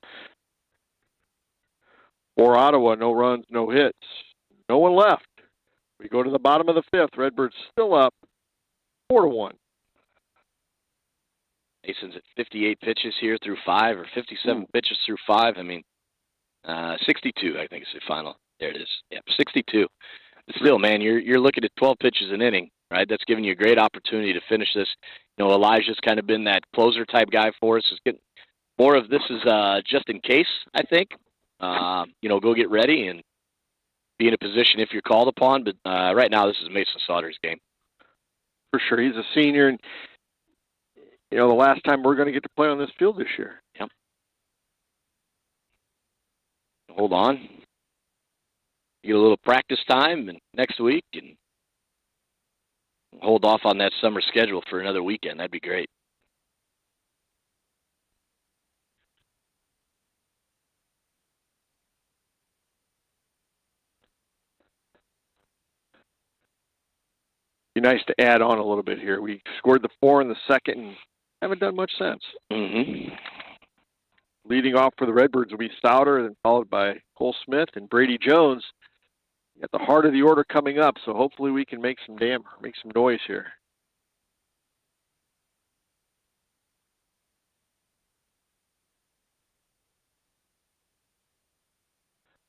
For Ottawa, no runs, no hits. No one left. We go to the bottom of the fifth. Redbirds still up 4-1. Mason's at 58 pitches here through 5, or 57 pitches through 5. I mean, 62, I think is the final. There it is. Yep, 62. But still, man, you're looking at 12 pitches an inning, right? That's giving you a great opportunity to finish this. Elijah's kind of been that closer type guy for us. It's getting more of this is just in case, I think. Go get ready and be in a position if you're called upon. But right now, this is Mason Sauter's game. For sure. He's a senior, and the last time we're going to get to play on this field this year. Yep. Hold on. Get a little practice time and next week, and hold off on that summer schedule for another weekend. That'd be great. Be nice to add on a little bit here. We scored the 4 in the second and haven't done much since. Mm-hmm. Leading off for the Redbirds will be Sauter, then followed by Cole Smith and Brady Jones. At the heart of the order coming up, so hopefully we can make some noise here.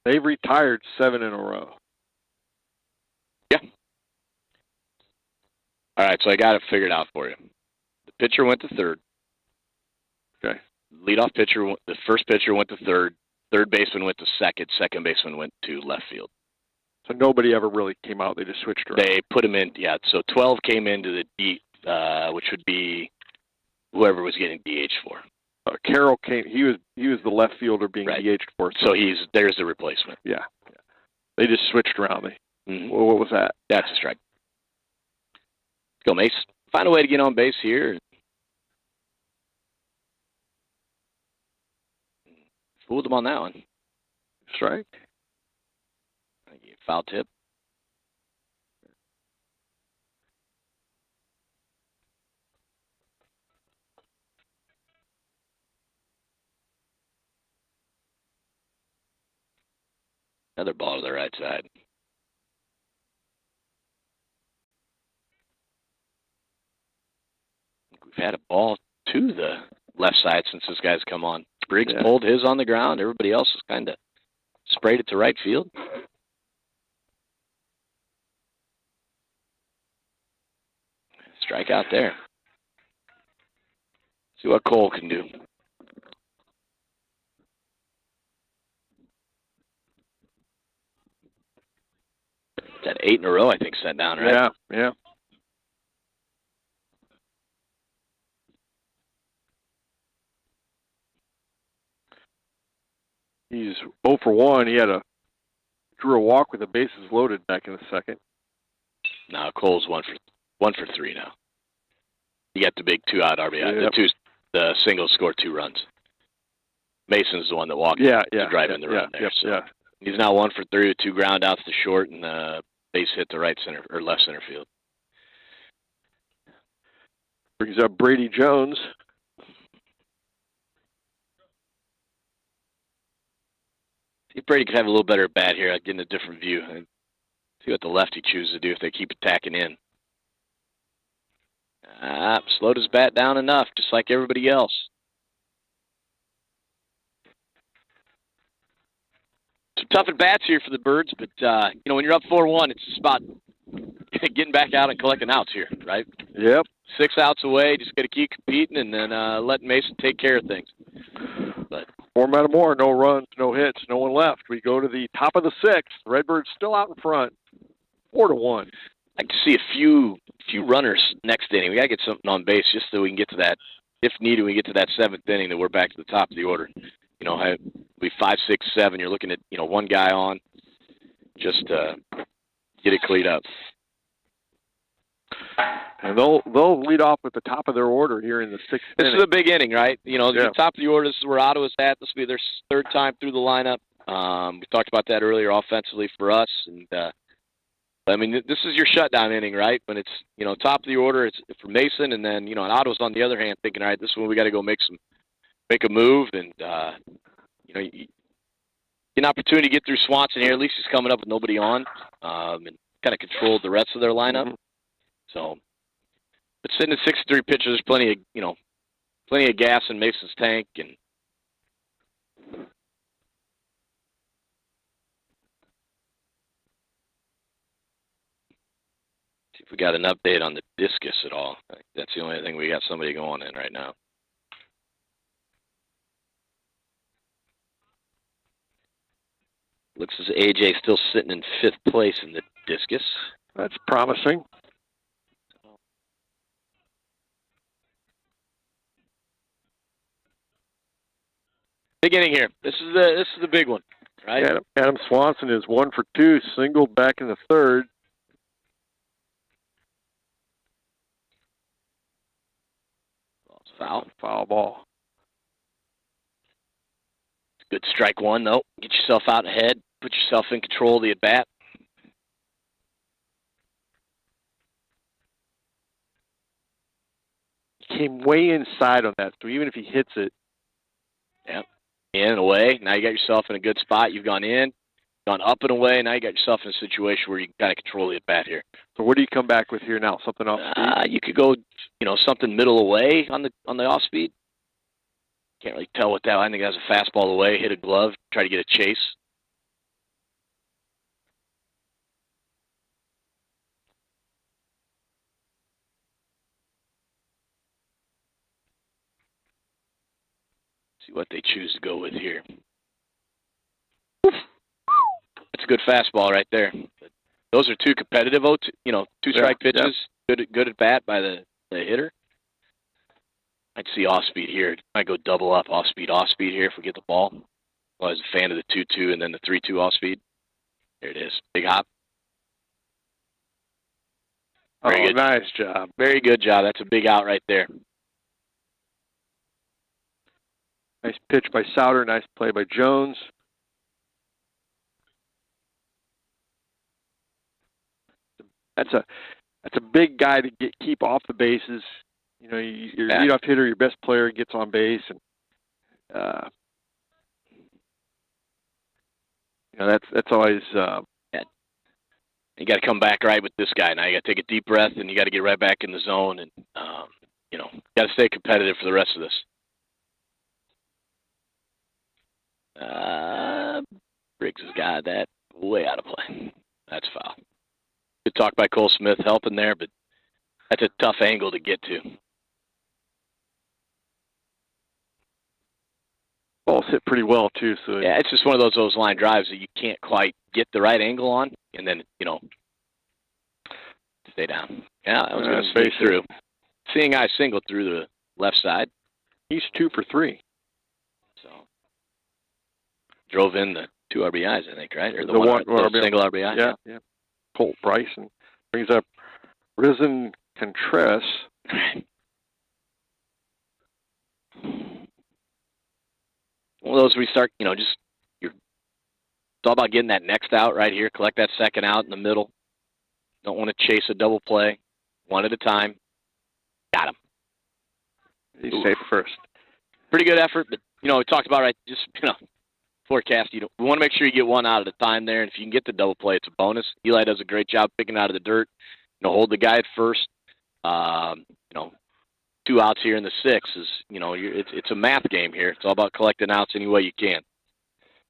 They've retired 7 in a row. Yeah. All right, so I got it figured out for you. The pitcher went to third. Okay. Leadoff pitcher, the first pitcher went to third. third baseman went to second baseman went to left field. So nobody ever really came out. They just switched around. They put him in, yeah. So 12 came into the D, which would be whoever was getting DH for. Carroll came. He was the left fielder being DH'd for. So there's the replacement. Yeah. They just switched around. Well, what was that? That's a strike. Let's go, Mace. Find a way to get on base here. Fooled him on that one. Strike. Foul tip. Another ball to the right side. We've had a ball to the left side since this guy's come on. Briggs pulled his on the ground. Everybody else has kind of sprayed it to right field. Strike out there. See what Cole can do. That 8 in a row, I think, set down, right? Yeah. He's 0 for 1. He drew a walk with the bases loaded back in the second. Now Cole's 1 for 3 now. You got the big 2-out RBI. The singles scored 2 runs. Mason's the one that walked to drive in the run there. So he's now 1 for 3 with 2 ground outs to short and base hit to right center or left center field. Brings up Brady Jones. See if Brady could have a little better bat here. I'd get a different view. And see what the lefty chooses to do if they keep attacking in. Slowed his bat down enough, just like everybody else. Some tough at bats here for the Birds, but when you're up 4-1, it's just about getting back out and collecting outs here, right? Yep. 6 outs away, just got to keep competing and then let Mason take care of things. But for Metamora, no runs, no hits, no one left. We go to the top of the 6th. Redbirds still out in front, 4-1. I'd like to see a few runners next inning. We got to get something on base just so we can get to that. If needed, we get to that 7th inning that we're back to the top of the order. We 5, 6, 7. You're looking at one guy on, just get it cleaned up. And they'll lead off at the top of their order here in the 6th This inning. is a big inning, right? The top of the order. This is where Ottawa's at. This will be their 3rd time through the lineup. We talked about that earlier offensively for us, and this is your shutdown inning, right? When it's top of the order, it's for Mason, and then and Ottawa's on the other hand thinking, all right, this one we got to go make a move, and you get an opportunity to get through Swanson here. At least he's coming up with nobody on, and kind of controlled the rest of their lineup. Mm-hmm. So, but sitting at 63 pitches, there's plenty of gas in Mason's tank, and see if we got an update on the discus at all. That's the only thing we got somebody going in right now. Looks as AJ still sitting in 5th place in the discus. That's promising. Big inning here. This is the big one, right? Adam Swanson is 1 for 2, singled back in the 3rd. Foul ball. Good strike 1, though. Get yourself out ahead. Put yourself in control of the at-bat. He came way inside on that, so even if he hits it. Yep. In and away. Now you got yourself in a good spot. You've gone in, gone up and away. Now you got yourself in a situation where you can kind of control the at-bat here. So what do you come back with here now? Something off speed? You could go, something middle away on the off speed. Can't really tell what that. I think that's a fastball away, hit a glove, try to get a chase. See what they choose to go with here. good fastball right there. Those are two competitive, two-strike pitches. Yeah. Good at bat by the hitter. I'd see off-speed here. Might go double up, off-speed here if we get the ball. Well, I was a fan of the 2-2 and then the 3-2 off-speed. There it is. Big hop. Very good. Nice job. Very good job. That's a big out right there. Nice pitch by Souter. Nice play by Jones. That's a big guy to keep off the bases. You know, your leadoff hitter, your best player, gets on base, and you know that's always. You got to come back right with this guy now. You got to take a deep breath, and you got to get right back in the zone, and you know, got to stay competitive for the rest of this. Briggs has got that way out of play. That's foul. Good talk by Cole Smith helping there, but that's a tough angle to get to. Ball's hit pretty well, too. So yeah, it's just one of those line drives that you can't quite get the right angle on, and then, you know, stay down. Yeah, that was going to space through. Seeing eye single through the left side. He's 2 for 3. So, drove in the 2 RBIs, I think, right? Or the RBI. Single RBI. Yeah. Colt Bryson brings up Risen Contreras. One of those where you start, you know, it's all about getting that next out right here. Collect that second out in the middle. Don't want to chase a double play. One at a time. Got him. He's safe first. Pretty good effort, but, you know, we talked about, right, just, you know, forecast. We want to make sure you get one out at a time there, and if you can get the double play, it's a bonus. Eli does a great job picking out of the dirt. You know, hold the guy at first. You know, 2 outs here in the 6 is, you know, it's a math game here. It's all about collecting outs any way you can.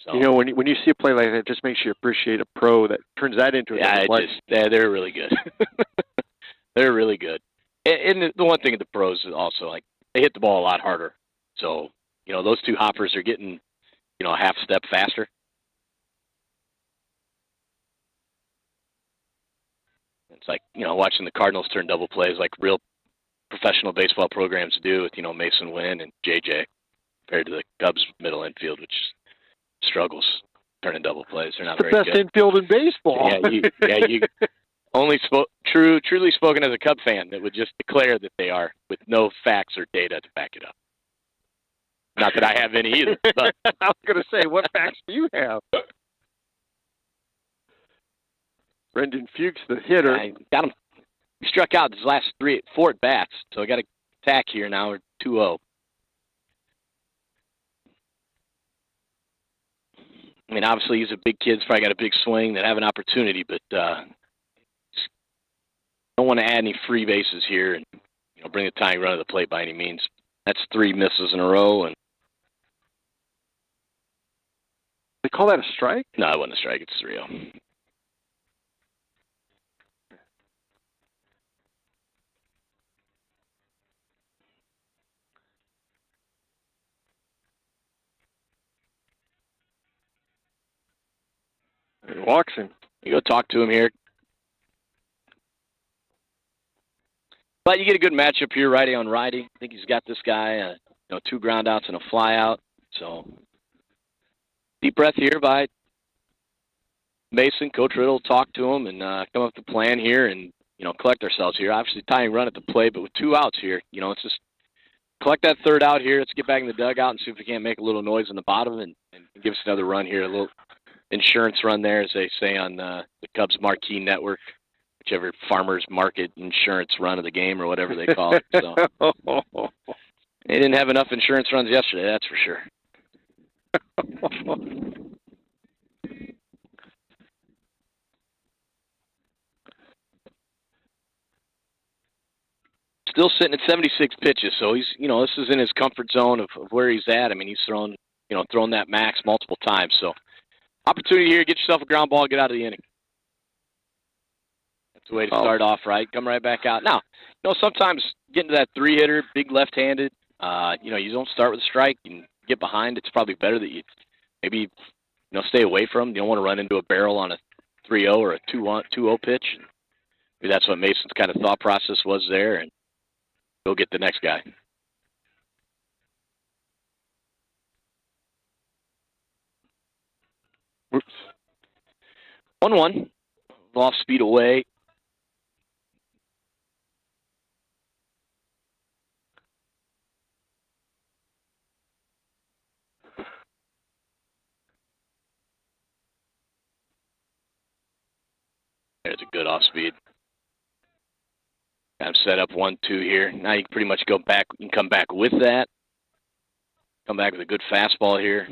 So, you know, when you see a play like that, it just makes you appreciate a pro that turns that into a play. They're really good. They're really good. And the one thing of the pros is also, like, they hit the ball a lot harder. So, you know, those 2 hoppers are getting, you know, a half step faster. It's like, you know, watching the Cardinals turn double plays like real professional baseball programs do with, you know, Mason Wynn and JJ, compared to the Cubs middle infield, which struggles turning double plays. They're not very good. The best infield in baseball. You only truly spoken as a Cub fan that would just declare that they are, with no facts or data to back it up. Not that I have any either. But I was going to say, what facts do you have? Brendan Fuchs, the hitter. I got him. He struck out his last 4 at bats, so I got to attack here now. We're 2-0. I mean, obviously he's a big kid. He's probably got a big swing that have an opportunity, but don't want to add any free bases here and, you know, bring the tying run to the plate by any means. That's 3 misses in a row, and they call that a strike? No, it wasn't a strike. It's 3-0. He walks him. You go talk to him here. But you get a good matchup here, righty on righty. I think he's got this guy, you know, 2 ground outs and a fly out. So deep breath here by Mason. Coach Riddle talk to him and come up with a plan here and, you know, collect ourselves here. Obviously tying run at the plate, but with 2 outs here, you know, let's just collect that 3rd out here. Let's get back in the dugout and see if we can't make a little noise in the bottom and give us another run here, a little insurance run there, as they say on the Cubs Marquee Network, whichever farmers market insurance run of the game or whatever they call it. So they didn't have enough insurance runs yesterday, that's for sure. Still sitting at 76 pitches, so he's, you know, this is in his comfort zone of where he's at. I mean, he's thrown that max multiple times, so opportunity here, get yourself a ground ball, get out of the inning. That's the way to start off, right? Come right back out. Now, you know, sometimes getting to that 3-hitter, big left-handed, you know, you don't start with a strike. You can get behind. It's probably better that you maybe stay away from. You don't want to run into a barrel on a 3-0 or a 2-0 pitch. Maybe that's what Mason's kind of thought process was there, and go get the next guy. Oops. 1-1. Off speed away. There's a good off speed. Kind of set up 1-2 here. Now you can pretty much go back. You can come back with that. Come back with a good fastball here.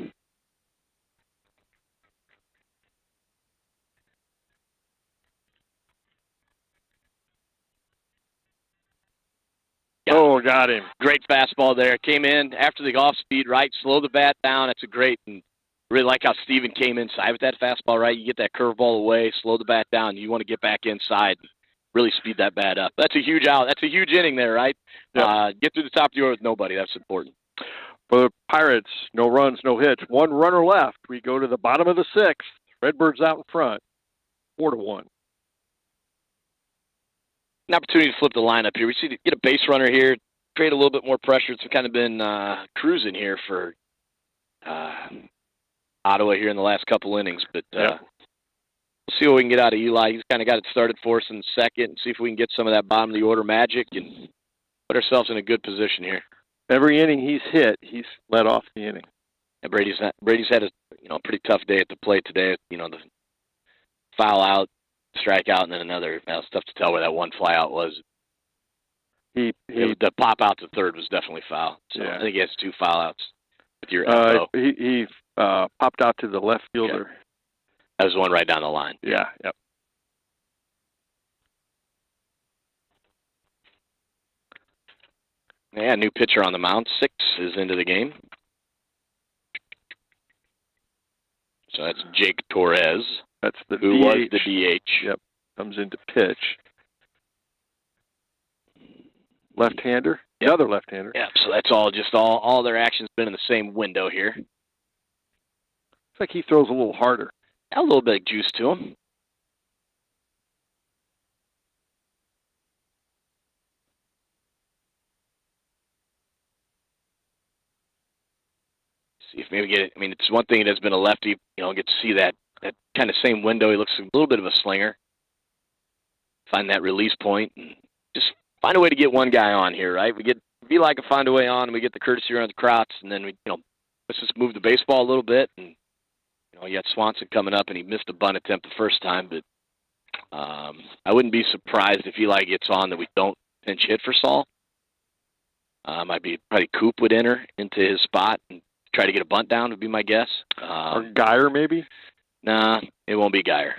Oh, got him. Great fastball there. Came in after the off speed, right? Slow the bat down. That's a great, and really like how Steven came inside with that fastball, right? You get that curveball away, slow the bat down. You want to get back inside, really speed that bat up. That's a huge out. That's a huge inning there, right? Yep. Get through the top of the order with nobody. That's important. For the Pirates, no runs, no hits. 1 runner left. We go to the bottom of the 6th. Redbirds out in front, 4-1. An opportunity to flip the lineup here. We see to get a base runner here, create a little bit more pressure. It's kind of been cruising here for Ottawa here in the last couple innings, but we'll see what we can get out of Eli. He's kind of got it started for us in second, and see if we can get some of that bottom of the order magic and put ourselves in a good position here. Every inning he's hit, he's led off the inning. And Brady's had a pretty tough day at the plate today. The foul out, strike out, and then another. It's tough to tell where that one fly out was. The pop out to third was definitely foul. So I think he has 2 foul outs with your FO. He popped out to the left fielder. Yeah. That was one right down the line. Yeah, yep. Yeah, new pitcher on the mound. 6 is into the game. So that's Jake Torres. That's who was the DH. Yep, comes into pitch. Left-hander, another left-hander. Yeah, so that's all their action's been in the same window here. Looks like he throws a little harder. A little bit of juice to him. See if maybe get it. I mean, it's one thing. It has been a lefty. Get to see that kind of same window. He looks a little bit of a slinger. Find that release point and just find a way to get one guy on here, right? Eli can find a way on, and we get the courtesy around the Krotz, and then let's just move the baseball a little bit. And you got Swanson coming up, and he missed a bunt attempt the first time, but I wouldn't be surprised if Eli gets on that we don't pinch hit for Saul. Probably Coop would enter into his spot and try to get a bunt down would be my guess. Or Geyer, maybe? Nah, it won't be Geyer.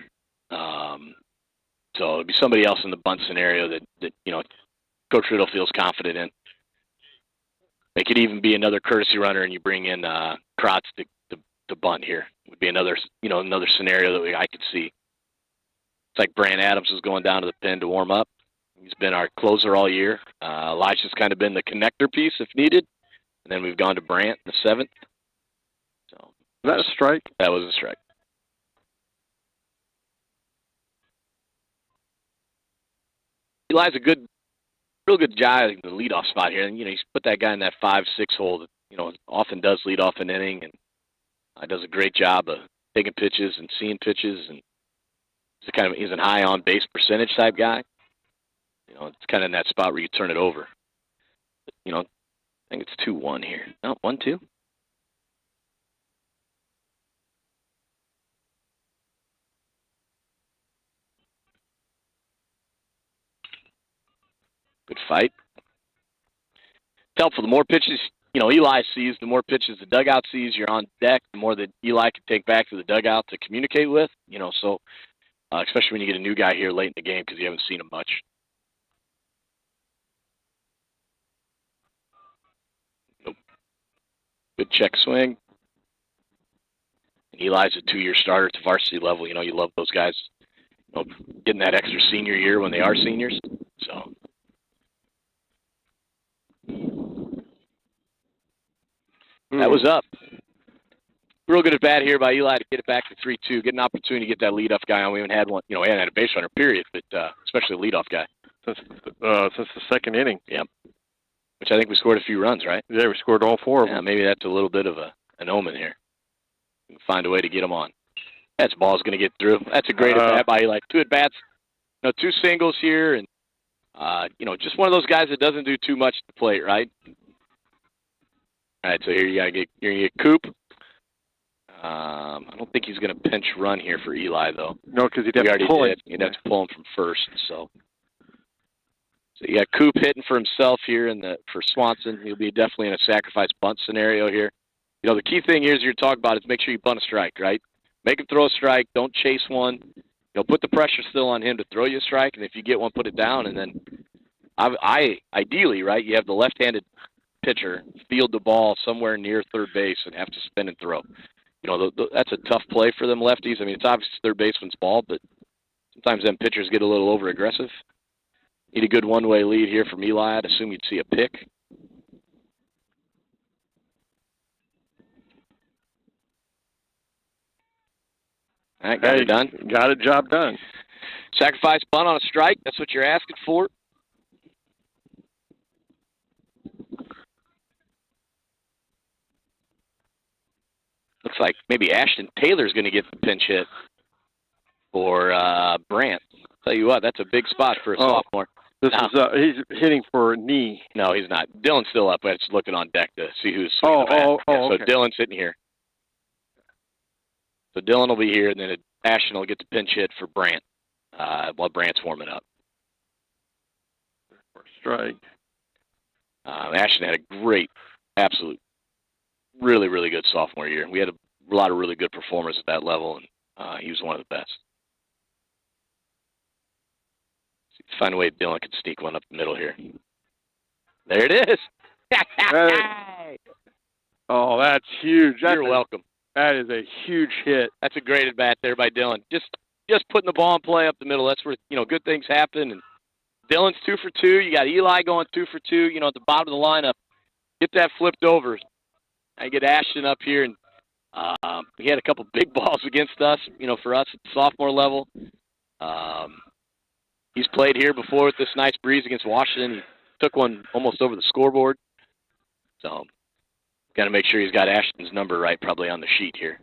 So it'll be somebody else in the bunt scenario that Coach Riddle feels confident in. It could even be another courtesy runner, and you bring in Krotz to bunt here. Would be another scenario that I could see. It's like Brant Adams was going down to the pen to warm up. He's been our closer all year. Elijah's kind of been the connector piece if needed. And then we've gone to Brant in the 7th. So was that a strike? That was a strike. Eli's a real good guy in the leadoff spot here. And, he's put that guy in that 5-6 hole that, often does lead off an inning and does a great job of taking pitches and seeing pitches. And he's an high on base percentage type guy. It's kind of in that spot where you turn it over. But, I think it's 2-1 here. No, 1-2. Good fight. It's helpful. The more pitches, Eli sees, the more pitches the dugout sees, you're on deck, the more that Eli can take back to the dugout to communicate with. So especially when you get a new guy here late in the game because you haven't seen him much. Nope. Good check swing. And Eli's a 2-year starter at the varsity level. You love those guys. Getting that extra senior year when they are seniors. So. That was up. real good at bat here by Eli to get it back to 3-2. Get an opportunity to get that leadoff guy on. We haven't had one. We haven't had a base runner, period, but especially a leadoff guy. Since the second inning. Yep. Which I think we scored a few runs, right? Yeah, we scored all 4 of them. Maybe that's a little bit of an omen here. We can find a way to get them on. That ball's going to get through. That's a great at-bat by Eli. 2 at-bats, 2 singles here, and, just one of those guys that doesn't do too much at the plate, right? All right, so here you're going to get Coop. I don't think he's going to pinch run here for Eli, though. No, because he'd have to pull him. He'd have to pull him from first, so you got Coop hitting for himself here for Swanson. He'll be definitely in a sacrifice bunt scenario here. The key thing here is you're talking about is make sure you bunt a strike, right? Make him throw a strike. Don't chase one. Put the pressure still on him to throw you a strike, and if you get one, put it down. And then, ideally, right, you have the left-handed pitcher field the ball somewhere near third base and have to spin and throw. That's a tough play for them lefties. I mean, it's obviously third baseman's ball, but sometimes them pitchers get a little over-aggressive. Need a good one-way lead here from Eli. I'd assume you'd see a pick. All right, got it done. Got it, job done. Sacrifice bunt on a strike. That's what you're asking for. Looks like maybe Ashton Taylor's going to get the pinch hit for Brandt. Tell you what, that's a big spot for a sophomore. He's hitting for a knee. No, he's not. Dylan's still up. I'm just looking on deck to see who's swinging the bat. Okay. So Dylan's sitting here. So Dylan will be here, and then Ashton will get the pinch hit for Brandt while Brandt's warming up. For strike. Ashton had a great, absolute, really, really good sophomore year. We had a lot of really good performers at that level, and he was one of the best. Let's find a way Dylan can sneak one up the middle here. There it is. Oh, that's huge. You're welcome. That is a huge hit. That's a great at-bat there by Dylan. Just putting the ball in play up the middle. That's where, good things happen. And Dylan's 2 for 2. You got Eli going 2 for 2, at the bottom of the lineup. Get that flipped over. I get Ashton up here. And he had a couple big balls against us, for us at the sophomore level. He's played here before with this nice breeze against Washington. He took one almost over the scoreboard. So, got to make sure he's got Ashton's number right, probably on the sheet here.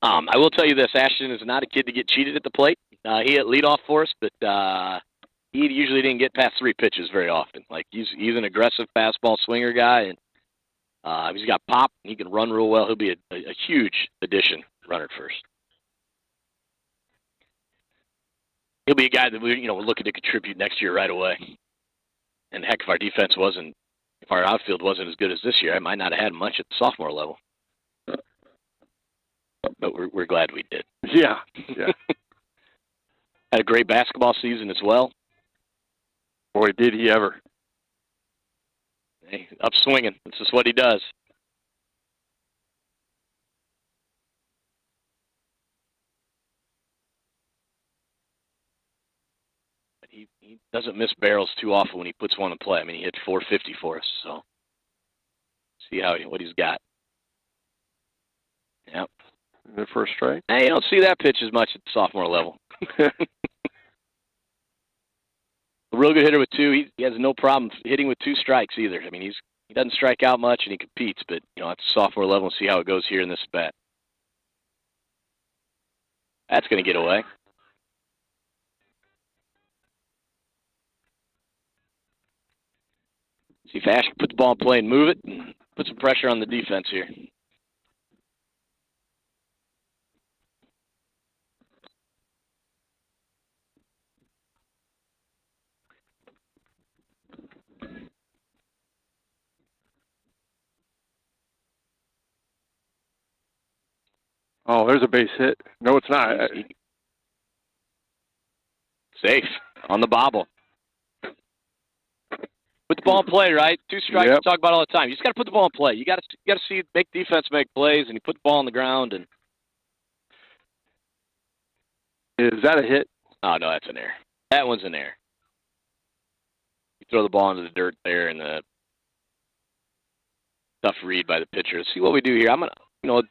I will tell you this, Ashton is not a kid to get cheated at the plate. He hit leadoff for us, but he usually didn't get past 3 pitches very often. Like, he's an aggressive fastball swinger guy, and he's got pop, and he can run real well. He'll be a huge addition, runner at first. He'll be a guy that we're looking to contribute next year right away. And heck, if our outfield wasn't as good as this year, I might not have had much at the sophomore level. But we're glad we did. Yeah. Had a great basketball season as well. Boy, did he ever. Hey, up swinging. This is what he does. But he doesn't miss barrels too often when he puts one in play. I mean, he hit 450 for us, so see what he's got. Yep. The first strike? Hey, you don't see that pitch as much at the sophomore level. A real good hitter with 2. He has no problem hitting with 2 strikes either. I mean, he doesn't strike out much and he competes, but at the sophomore level, we'll see how it goes here in this bat. That's going to get away. See if Ash can put the ball in play and move it and put some pressure on the defense here. Oh, there's a base hit. No, it's not. Safe. On the bobble. Put the ball in play, right? 2 strikes we talk about all the time. You just got to put the ball in play. You got to see make defense make plays, and you put the ball on the ground. And is that a hit? Oh, no, that's an error. That one's an error. throw the ball into the dirt there, and a tough read by the pitcher. Let's see what we do here. I'm going to,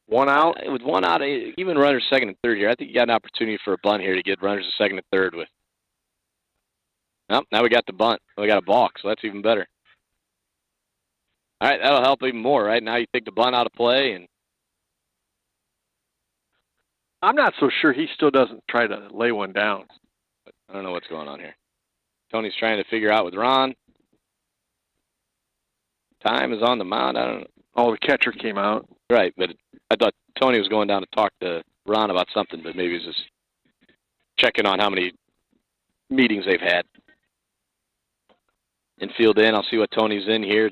one out? With one out, even runners second and third here, I think you got an opportunity for a bunt here to get runners to second and third with. Nope, now we got the bunt. We got a balk, so that's even better. All right, that'll help even more, right? Now you take the bunt out of play. And I'm not so sure he still doesn't try to lay one down. I don't know what's going on here. Tony's trying to figure out with Ron. Time is on the mound. I don't know. Oh, the catcher came out. Right, but I thought Tony was going down to talk to Ron about something, but maybe he's just checking on how many meetings they've had. Infield in, I'll see what Tony's in here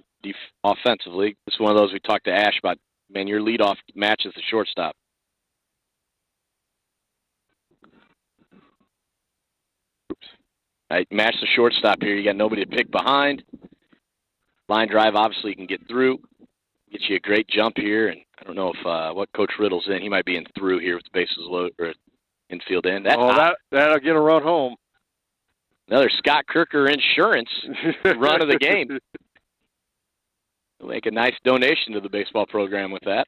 offensively. This is one of those we talked to Ash about. Man, your leadoff matches the shortstop. Oops. All right, match the shortstop here. You got nobody to pick behind. Line drive, obviously, you can get through. Gets you a great jump here, and I don't know if what Coach Riddle's in. He might be in through here with the bases loaded or infield in. That'll get a run home. Another Scott Kerker insurance run of the game. We'll make a nice donation to the baseball program with that.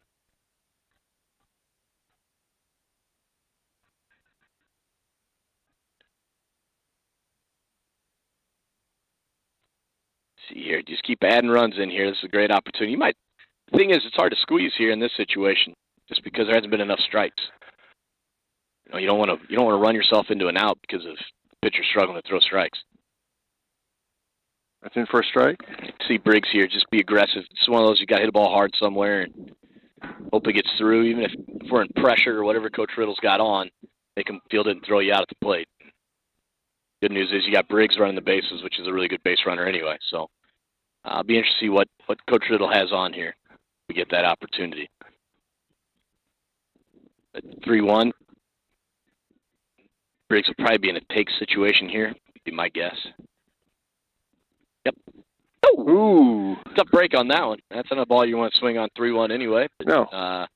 See here, just keep adding runs in here. This is a great opportunity. The thing is, it's hard to squeeze here in this situation, just because there hasn't been enough strikes. You don't want to run yourself into an out because of the pitcher struggling to throw strikes. That's in for a strike. See Briggs here, just be aggressive. It's one of those you got to hit the ball hard somewhere and hope it gets through. Even if we're in pressure or whatever Coach Riddle's got on, they can field it and throw you out at the plate. Good news is you got Briggs running the bases, which is a really good base runner anyway. So I'll be interested to see what Coach Riddle has on here. We get that opportunity. 3-1. Briggs will probably be in a take situation here, would be my guess. Yep. Ooh. Tough break on that one. That's not a ball you want to swing on 3-1 anyway. But, no.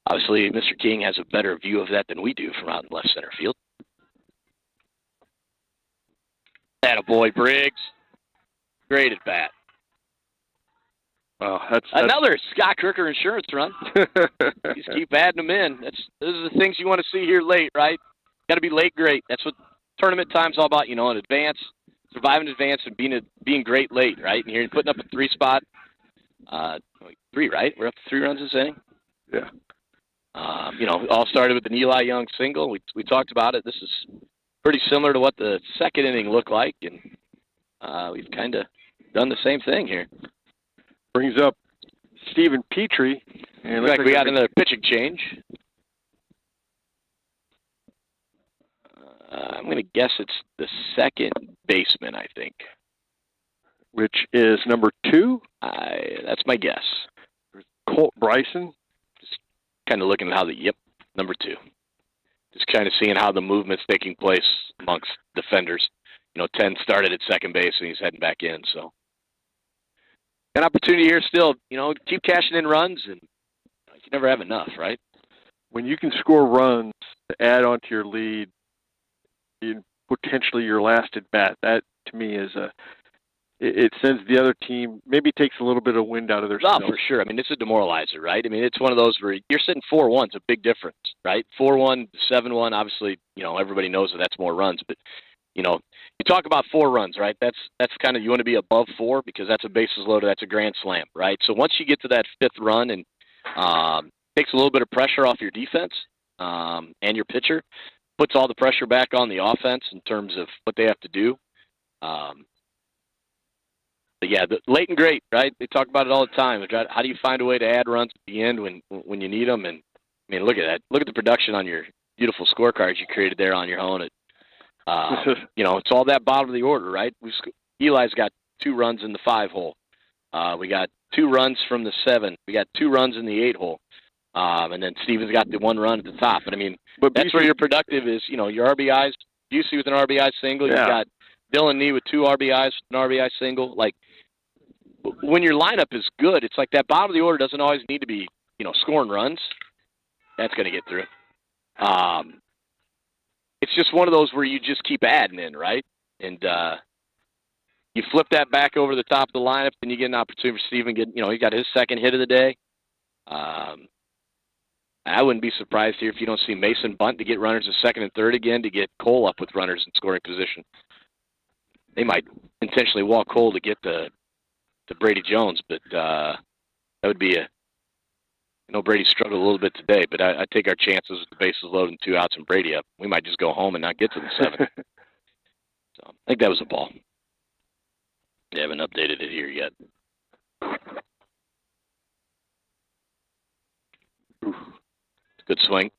Obviously, Mr. King has a better view of that than we do from out in left center field. Attaboy, Briggs. Great at bat. Well, that's another Scott Kerker insurance run. Just keep adding them in. Those are the things you want to see here late, right? Got to be late great. That's what tournament time's all about. In advance, surviving in advance, and being great late, right? And here you're putting up a 3 spot. 3, right? We're up to 3 runs this inning. Yeah. All started with an Eli Young single. We talked about it. This is pretty similar to what the second inning looked like, and we've kind of done the same thing here. Brings up Stephen Petrie. And looks like we got another pitching change. I'm going to guess it's the second baseman, I think. Which is number 2? That's my guess. Colt Bryson. Just kind of looking at number 2. Just kind of seeing how the movement's taking place amongst defenders. 10 started at second base, and he's heading back in, so. An opportunity here still, keep cashing in runs, and you can never have enough, right? When you can score runs to add on to your lead, potentially your last at bat, that to me is it sends the other team, maybe takes a little bit of wind out of their sails. Oh, for sure. It's a demoralizer, right? It's one of those where you're sitting 4-1, it's a big difference, right? 4-1, 7-1, obviously, everybody knows that's more runs, but you talk about 4 runs, right? That's kind of, you want to be above 4 because that's a bases loaded, that's a grand slam, right? So once you get to that 5th run and takes a little bit of pressure off your defense and your pitcher, puts all the pressure back on the offense in terms of what they have to do. But yeah, the late and great, right? They talk about it all the time. How do you find a way to add runs at the end when you need them? And look at that. Look at the production on your beautiful scorecards you created there on your own. It's all that bottom of the order, right? Eli's got 2 runs in the 5 hole. We got 2 runs from the 7. We got 2 runs in the 8 hole. And then Steven's got the 1 run at the top. But that's where your productive is. Your RBIs. Busey with an RBI single. Yeah. You got Dylan Nee with 2 RBIs, an RBI single. Like when your lineup is good, it's like that bottom of the order doesn't always need to be scoring runs. That's going to get through. It's just one of those where you just keep adding in, right? And you flip that back over the top of the lineup, and you get an opportunity for Steven. He got his second hit of the day. I wouldn't be surprised here if you don't see Mason bunt to get runners at second and third again, to get Cole up with runners in scoring position. They might intentionally walk Cole to get to Brady Jones, but that would be Brady struggled a little bit today, but I take our chances with the bases loaded and 2 outs and Brady up. We might just go home and not get to the 7th. So I think that was a ball. They haven't updated it here yet. Good swing.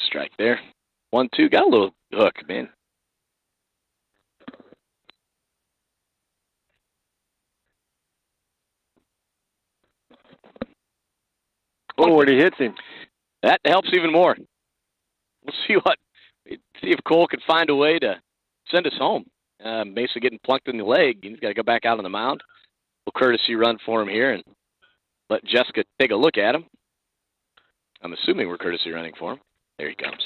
Strike there. 1-2. Got a little hook, man. Oh, when he hits him. That helps even more. We'll see if Cole can find a way to send us home. Mesa getting plunked in the leg. He's got to go back out on the mound. We'll courtesy run for him here and let Jessica take a look at him. I'm assuming we're courtesy running for him. There he comes.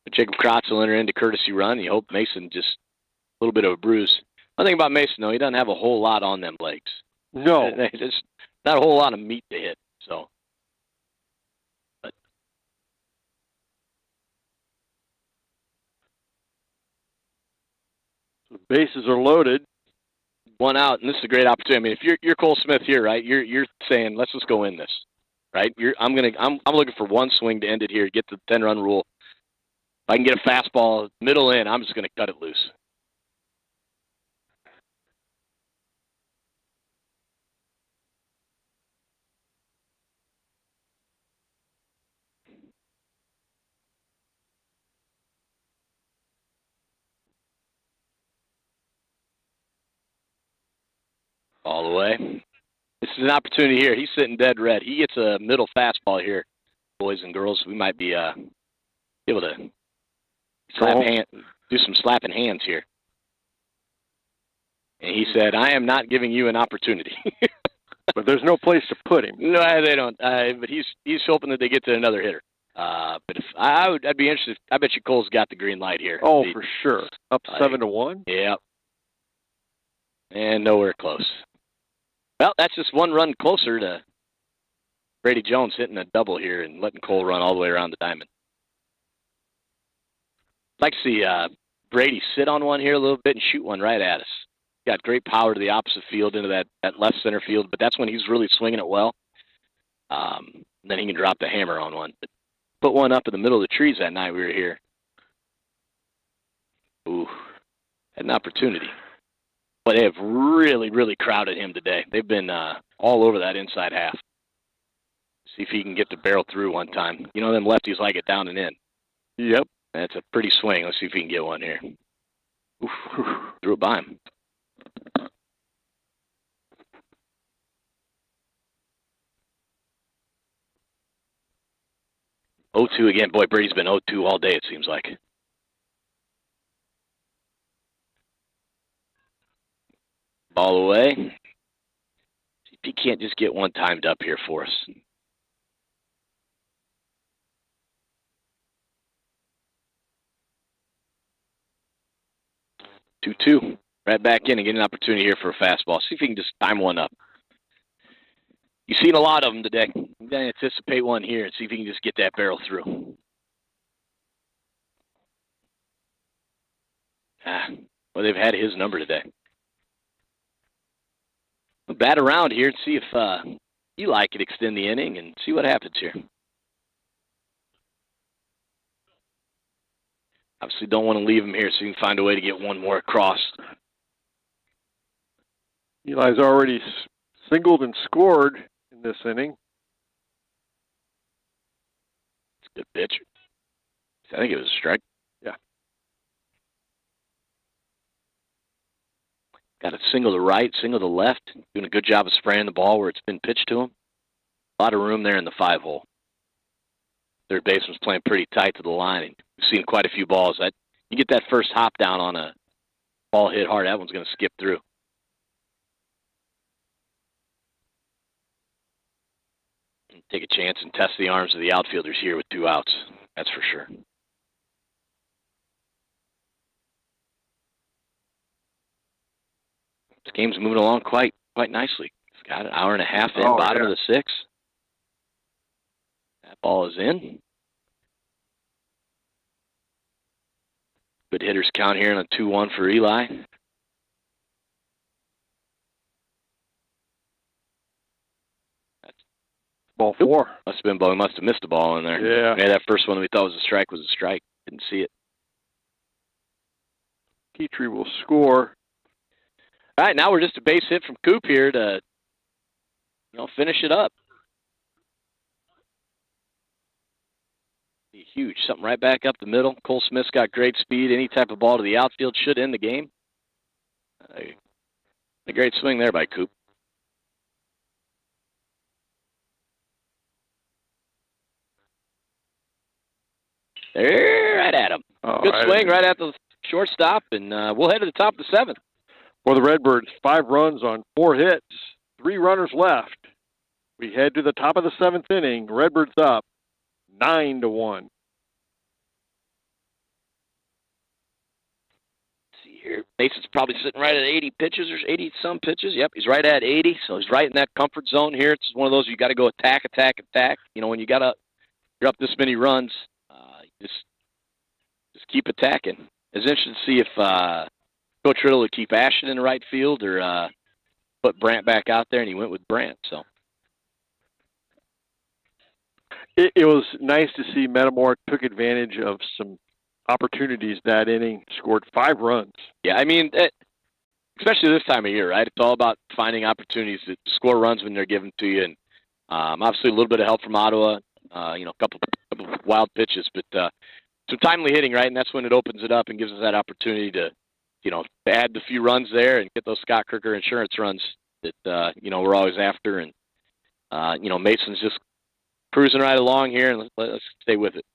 But Jacob Krotz will enter into courtesy run. You hope Mason just a little bit of a bruise. One thing about Mason, though, he doesn't have a whole lot on them legs. No. There's not a whole lot of meat to hit. So, but the bases are loaded. 1 out, and this is a great opportunity. I mean, if you're Cole Smith here, right? You're saying, let's just go in this. Right, I'm looking for one swing to end it here, get to the 10-run rule. If I can get a fastball middle in, I'm just going to cut it loose. All the way. This is an opportunity here. He's sitting dead red. He gets a middle fastball here, boys and girls. We might be able to do some slapping hands here. And he said, I am not giving you an opportunity. But there's no place to put him. No, they don't. But he's hoping that they get to another hitter. But if I'd be interested. I bet you Cole's got the green light here. Oh, for sure. Up 7-1? Yep. And nowhere close. Well, that's just 1 run closer to Brady Jones hitting a double here and letting Cole run all the way around the diamond. I'd like to see Brady sit on one here a little bit and shoot one right at us. Got great power to the opposite field into that left center field, but that's when he's really swinging it well. And then he can drop the hammer on one. But put one up in the middle of the trees that night we were here. Ooh, had an opportunity. But they have really, really crowded him today. They've been all over that inside half. See if he can get the barrel through one time. You know, them lefties like it down and in. Yep. That's a pretty swing. Let's see if we can get one here. Oof, threw it by him. Oh-2 again. Boy, Brady's been 0-2 all day, it seems like. Ball away. See if he can't just get one timed up here for us. Two. Right back in and get an opportunity here for a fastball. See if he can just time one up. You've seen a lot of them today. You're going to anticipate one here and see if he can just get that barrel through. Well, they've had his number today. We'll bat around here and see if Eli could extend the inning and see what happens here. Obviously don't want to leave him here so you can find a way to get one more across. Eli's already singled and scored in this inning. It's a good pitch. I think it was a strike. Yeah. Got a single to right, single to left. Doing a good job of spraying the ball where it's been pitched to him. A lot of room there in the 5-hole. Third baseman's playing pretty tight to the line. And we've seen quite a few balls. You get that first hop down on a ball hit hard, that one's going to skip through. take a chance and test the arms of the outfielders here with 2 outs. That's for sure. This game's moving along quite nicely. It's got an hour and a half in, bottom of the 6th. That ball is in. Good hitters count here on a 2-1 for Eli. Ball 4. Must have been ball. He must have missed a ball in there. Yeah, that first one we thought was a strike was a strike. Didn't see it. Petrie will score. All right, now we're just a base hit from Coop here to, finish it up. Be huge. Something right back up the middle. Cole Smith's got great speed. Any type of ball to the outfield should end the game. A great swing there by Coop. There, right at him. Good swing right at the shortstop, and we'll head to the top of the 7th. For the Redbirds, 5 runs on 4 hits, 3 runners left. We head to the top of the 7th inning. Redbirds up 9-1. See here, Mason's probably sitting right at 80 pitches or 80-some pitches. Yep, he's right at 80, so he's right in that comfort zone here. It's one of those you got to go attack. When you're up this many runs. Just keep attacking. It's interesting to see if Coach Riddle would keep Ashton in the right field or put Brandt back out there, and he went with Brandt. So it was nice to see Metamora took advantage of some opportunities that inning, scored 5 runs. Yeah, I mean, especially this time of year, right? It's all about finding opportunities to score runs when they're given to you, and obviously a little bit of help from Ottawa. A couple wild pitches, but some timely hitting, right? And that's when it opens it up and gives us that opportunity to, add the few runs there and get those Scott Kerker insurance runs that, we're always after. And, Mason's just cruising right along here, and let's stay with it.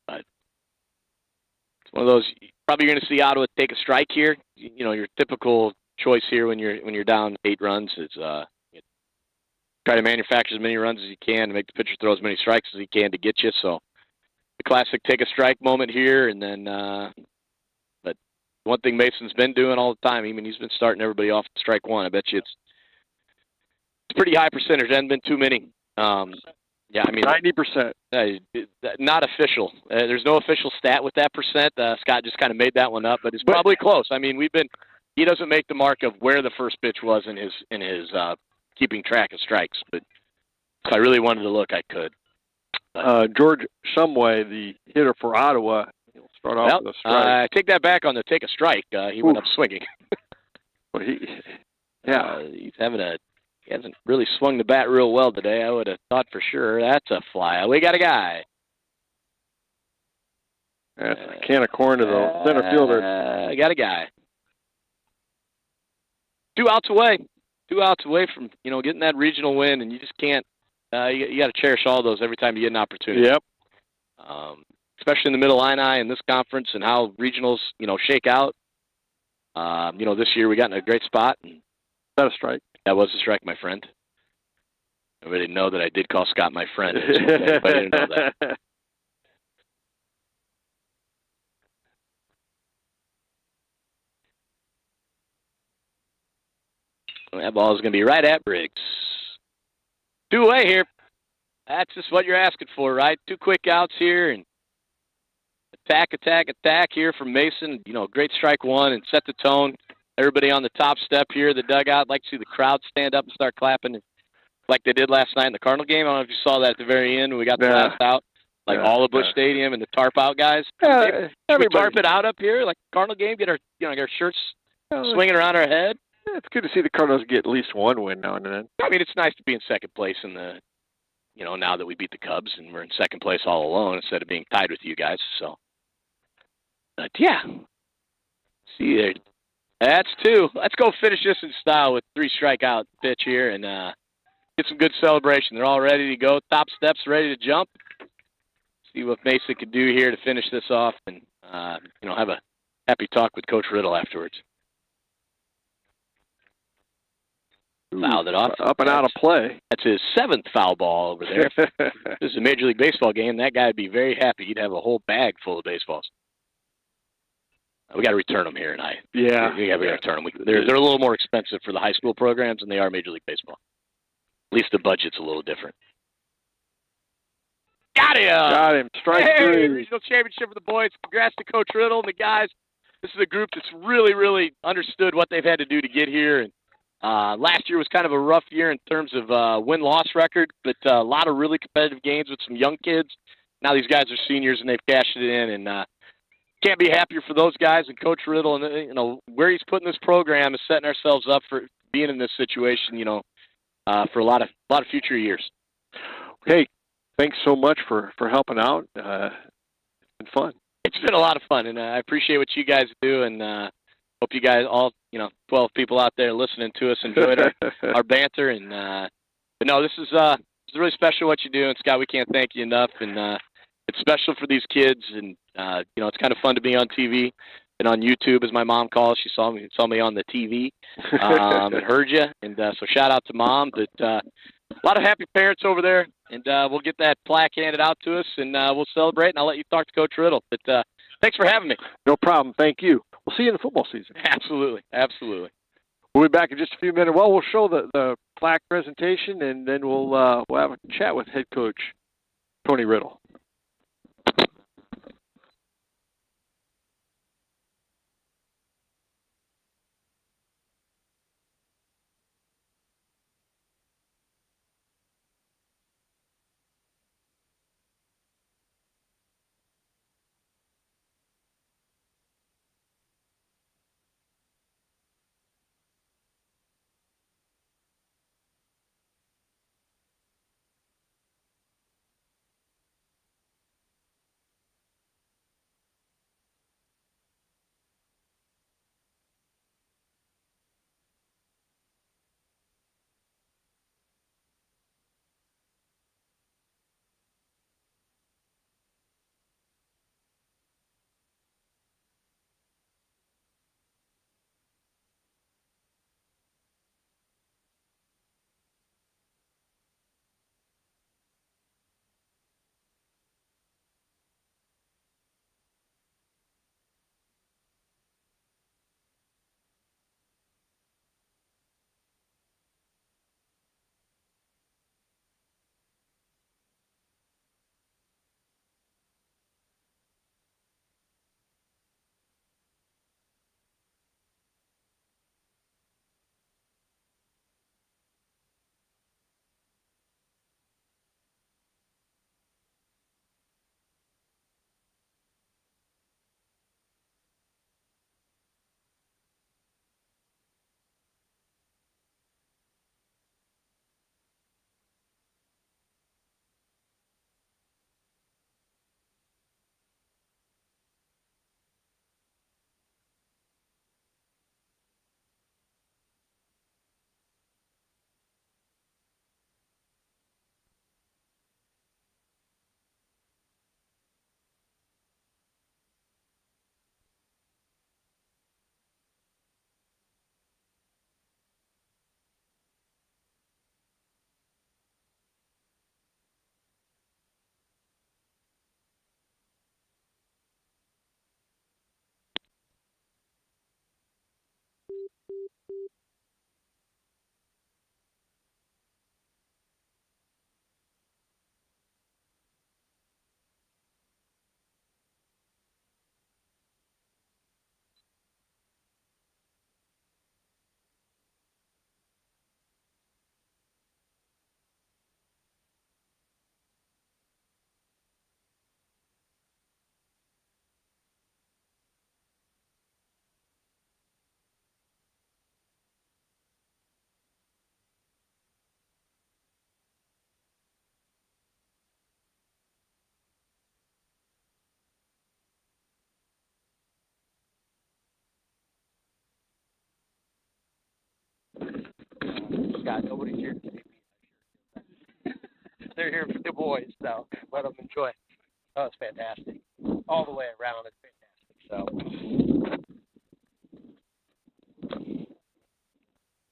But it's one of those, probably you're going to see Ottawa take a strike here. Your typical choice here when you're down 8 runs is try to manufacture as many runs as you can to make the pitcher throw as many strikes as he can to get you. So the classic take a strike moment here, and then but one thing Mason's been doing all the time, he's been starting everybody off at strike 1. I bet you it's a pretty high percentage. There hasn't been too many. 90%. Not official. There's no official stat with that percent. Scott just kind of made that one up, but it's probably close. He doesn't make the mark of where the first pitch was in his keeping track of strikes, but if I really wanted to look, I could. George Shumway, the hitter for Ottawa, he'll start off with a strike. I take that back on the take a strike. He went up swinging. Well, he hasn't really swung the bat real well today. I would have thought for sure that's a fly. We got a guy. That's a can of corn to the center fielder. I got a guy. 2 outs away. 2 outs away from, getting that regional win, and you just can't, you got to cherish all those every time you get an opportunity. Yep. Especially in the Middle Illini in this conference and how regionals, shake out. This year we got in a great spot. And is that a strike? That was a strike, my friend. Everybody didn't know that I did call Scott my friend. Everybody didn't know that. That ball is going to be right at Briggs. 2 away here. That's just what you're asking for, right? 2 quick outs here, and attack here from Mason. Great strike 1 and set the tone. Everybody on the top step here, the dugout. I'd like to see the crowd stand up and start clapping like they did last night in the Cardinal game. I don't know if you saw that at the very end when we got the last out. All of Busch Stadium and the tarp out guys. We tarp it out up here like Cardinal game, get our our shirts swinging around our head. It's good to see the Cardinals get at least 1 win now and then. It's nice to be in second place in the, now that we beat the Cubs and we're in second place all alone instead of being tied with you guys. So, but yeah. See there. That's 2. Let's go finish this in style with 3 strikeout pitch here and get some good celebration. They're all ready to go. Top steps ready to jump. See what Mason can do here to finish this off and, have a happy talk with Coach Riddle afterwards. Fouled it off. Up and out of play. That's his 7th foul ball over there. This is a Major League Baseball game. That guy would be very happy. He'd have a whole bag full of baseballs. We got to return them here tonight. Yeah. We got to return them. They're a little more expensive for the high school programs than they are Major League Baseball. At least the budget's a little different. Got him. Strike 3. Regional championship for the boys. Congrats to Coach Riddle and the guys. This is a group that's really, really understood what they've had to do to get here. And last year was kind of a rough year in terms of win-loss record, but a lot of really competitive games with some young kids. Now these guys are seniors and they've cashed it in, and can't be happier for those guys and Coach Riddle. And where he's putting this program is setting ourselves up for being in this situation. For a lot of future years. Hey, thanks so much for helping out. It's been fun. It's been a lot of fun, and I appreciate what you guys do, and hope you guys all, 12 people out there listening to us enjoyed our banter. And but no, this is really special what you do, and Scott, we can't thank you enough. And it's special for these kids, and it's kind of fun to be on TV and on YouTube, as my mom calls. She saw me on the TV and heard you, and so shout out to Mom. But a lot of happy parents over there, and we'll get that plaque handed out to us, and we'll celebrate, and I'll let you talk to Coach Riddle. But thanks for having me. No problem. Thank you. We'll see you in the football season. Absolutely. We'll be back in just a few minutes. Well, we'll show the plaque presentation, and then we'll have a chat with head coach Tony Riddle. Scott, nobody's here. They're here for the boys, so let them enjoy. Oh, it's fantastic. All the way around, it's fantastic. So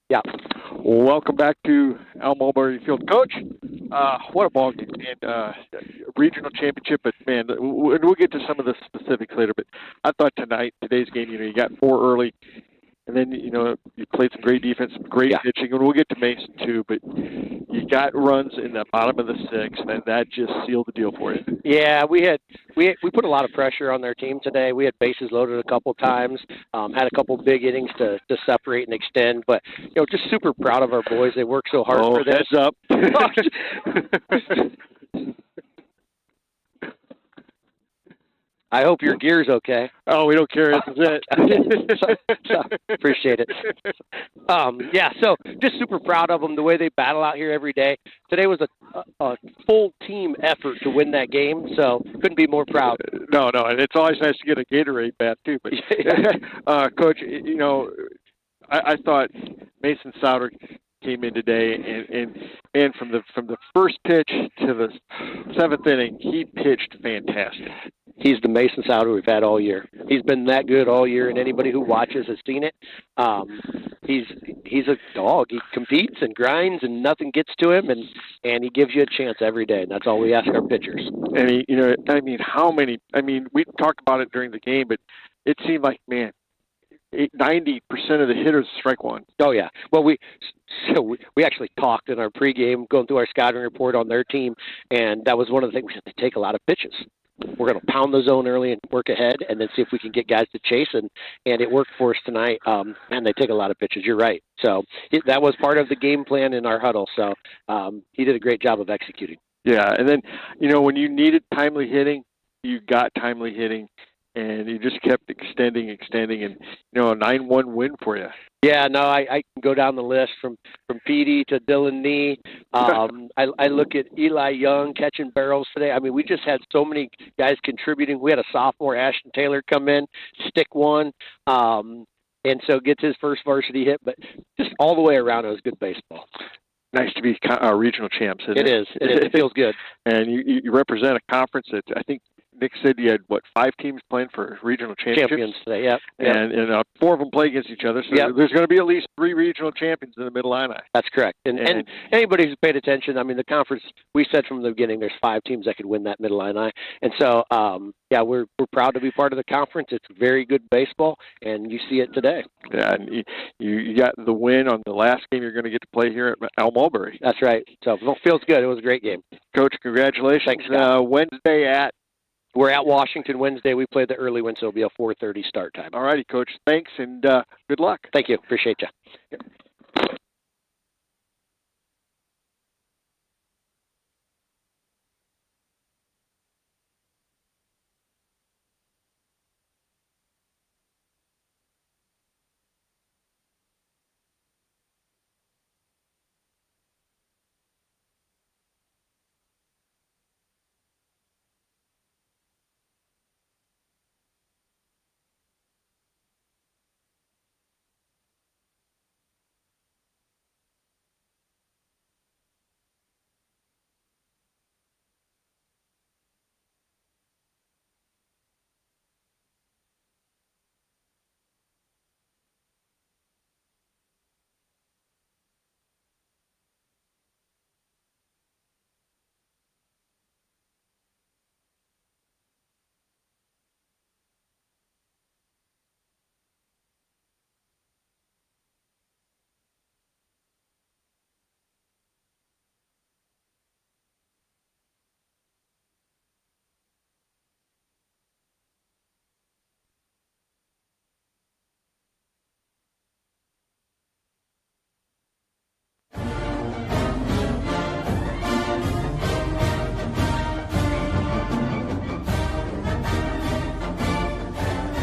Yeah. Welcome back to Al Mulberry Field. Coach, what a ball game. And regional championship, but, man, we'll get to some of the specifics later. But I thought today's game, you got 4 early. And then, you played some great defense, some great pitching, and we'll get to Mason too. But you got runs in the bottom of the 6th, and that just sealed the deal for you. Yeah, we put a lot of pressure on their team today. We had bases loaded a couple times, had a couple big innings to separate and extend. But just super proud of our boys. They work so hard for this. Heads up. I hope your gear's okay. Oh, we don't care. This is it. so, appreciate it. So just super proud of them, the way they battle out here every day. Today was a full team effort to win that game, so couldn't be more proud. No, and it's always nice to get a Gatorade bat, too. But, Coach, I thought Mason Souter came in today, and from the first pitch to the 7th inning, he pitched fantastic. He's the Mason Souter we've had all year. He's been that good all year, and anybody who watches has seen it. He's a dog. He competes and grinds, and nothing gets to him, and he gives you a chance every day, and that's all we ask our pitchers. And we talked about it during the game, but it seemed like, man, 90% of the hitters strike one. Oh yeah. Well, we actually talked in our pregame, going through our scouting report on their team, and that was one of the things. We said they take a lot of pitches. We're going to pound the zone early and work ahead, and then see if we can get guys to chase. And it worked for us tonight. And they take a lot of pitches. You're right. So that was part of the game plan in our huddle. So he did a great job of executing. Yeah, and then when you needed timely hitting, you got timely hitting. And you just kept extending, and a 9-1 win for you. Yeah, no, I can go down the list from Petey to Dylan Nee. I look at Eli Young catching barrels today. I mean, we just had so many guys contributing. We had a sophomore, Ashton Taylor, come in, stick one, and so gets his first varsity hit. But just all the way around, it was good baseball. Nice to be regional champs, isn't it? It is. It feels good. And you represent a conference that I think Nick said you had, 5 teams playing for regional champions today, yep. And 4 of them play against each other, so there's going to be at least 3 regional champions in the Mid-Illini. That's correct. And anybody who's paid attention, I mean, the conference, we said from the beginning there's 5 teams that could win that Mid-Illini. And so, we're proud to be part of the conference. It's very good baseball, and you see it today. Yeah, and you got the win on the last game you're going to get to play here at Al Mulberry. That's right. So it feels good. It was a great game. Coach, congratulations. Thanks, Scott. Wednesday We're at Washington Wednesday. We played the early one, so it'll be a 4:30 start time. All righty, Coach. Thanks, and good luck. Thank you. Appreciate you.